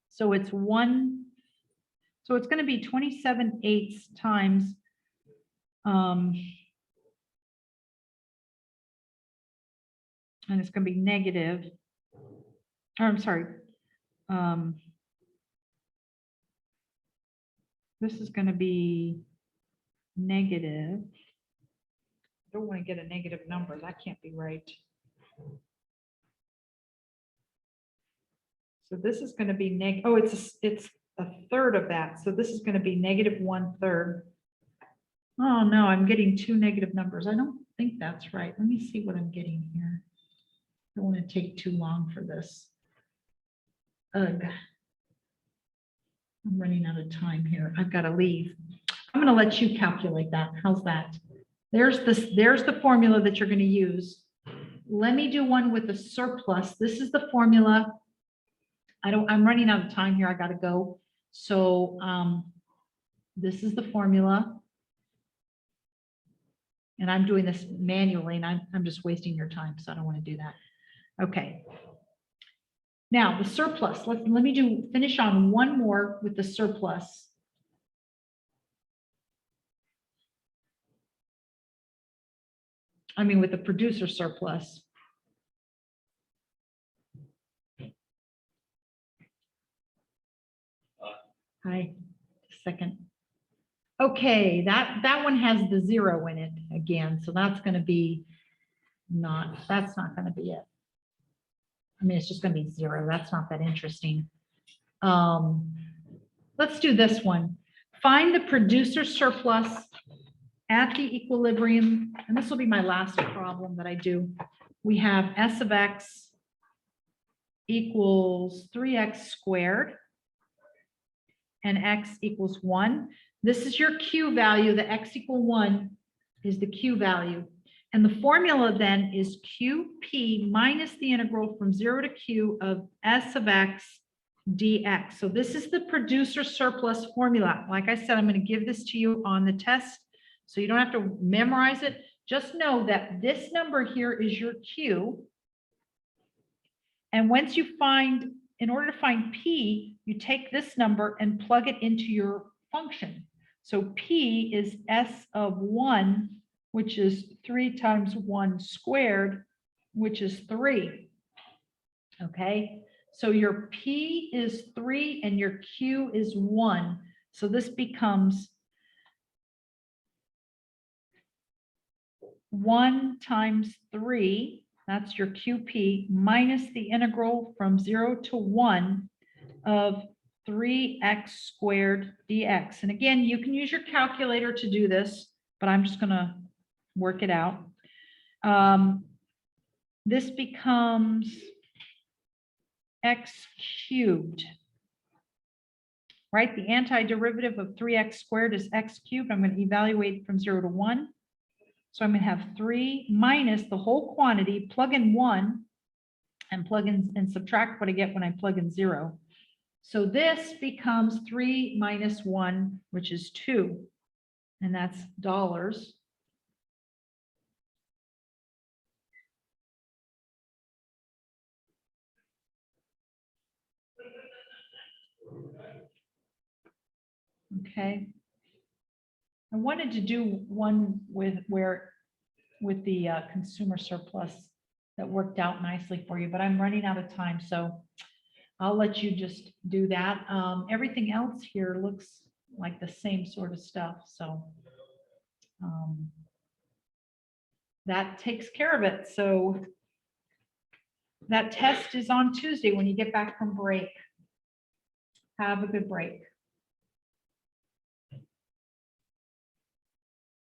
So it's 1, so it's going to be 27/8 times and it's going to be negative, or I'm sorry, this is going to be negative. I don't want to get a negative number. That can't be right. So this is going to be it's a third of that. So this is going to be negative 1/3. Oh no, I'm getting 2 negative numbers. I don't think that's right. Let me see what I'm getting here. I don't want to take too long for this. Ugh. I'm running out of time here. I've got to leave. I'm going to let you calculate that. How's that? There's the formula that you're going to use. Let me do one with the surplus. This is the formula. I'm running out of time here. I got to go. So this is the formula. And I'm doing this manually, and I'm just wasting your time, so I don't want to do that. Okay. Now the surplus. Let me finish on one more with the surplus. I mean, with the producer surplus. Hi, second. Okay, that one has the 0 in it again, so that's going to be that's not going to be it. I mean, it's just going to be 0. That's not that interesting. Let's do this one. Find the producer surplus at the equilibrium, and this will be my last problem that I do. We have S of x equals 3x squared, and x equals 1. This is your Q value. The x equal 1 is the Q value. And the formula then is QP minus the integral from 0 to Q of S of x dx. So this is the producer surplus formula. Like I said, I'm going to give this to you on the test, so you don't have to memorize it. Just know that this number here is your Q. And once you find, in order to find P, you take this number and plug it into your function. So P is S of 1, which is 3 times 1 squared, which is 3. Okay, so your P is 3 and your Q is 1. So this becomes 1 times 3, that's your QP, minus the integral from 0 to 1 of 3x squared dx. And again, you can use your calculator to do this, but I'm just going to work it out. This becomes x cubed, right? The antiderivative of 3x squared is x cubed. I'm going to evaluate from 0 to 1. So I'm going to have 3 minus the whole quantity, plug in 1, and plug in and subtract what I get when I plug in 0. So this becomes 3 minus 1, which is 2, and that's dollars. Okay. I wanted to do one with the consumer surplus that worked out nicely for you, but I'm running out of time, so I'll let you just do that. Everything else here looks like the same sort of stuff, so that takes care of it. So that test is on Tuesday when you get back from break. Have a good break.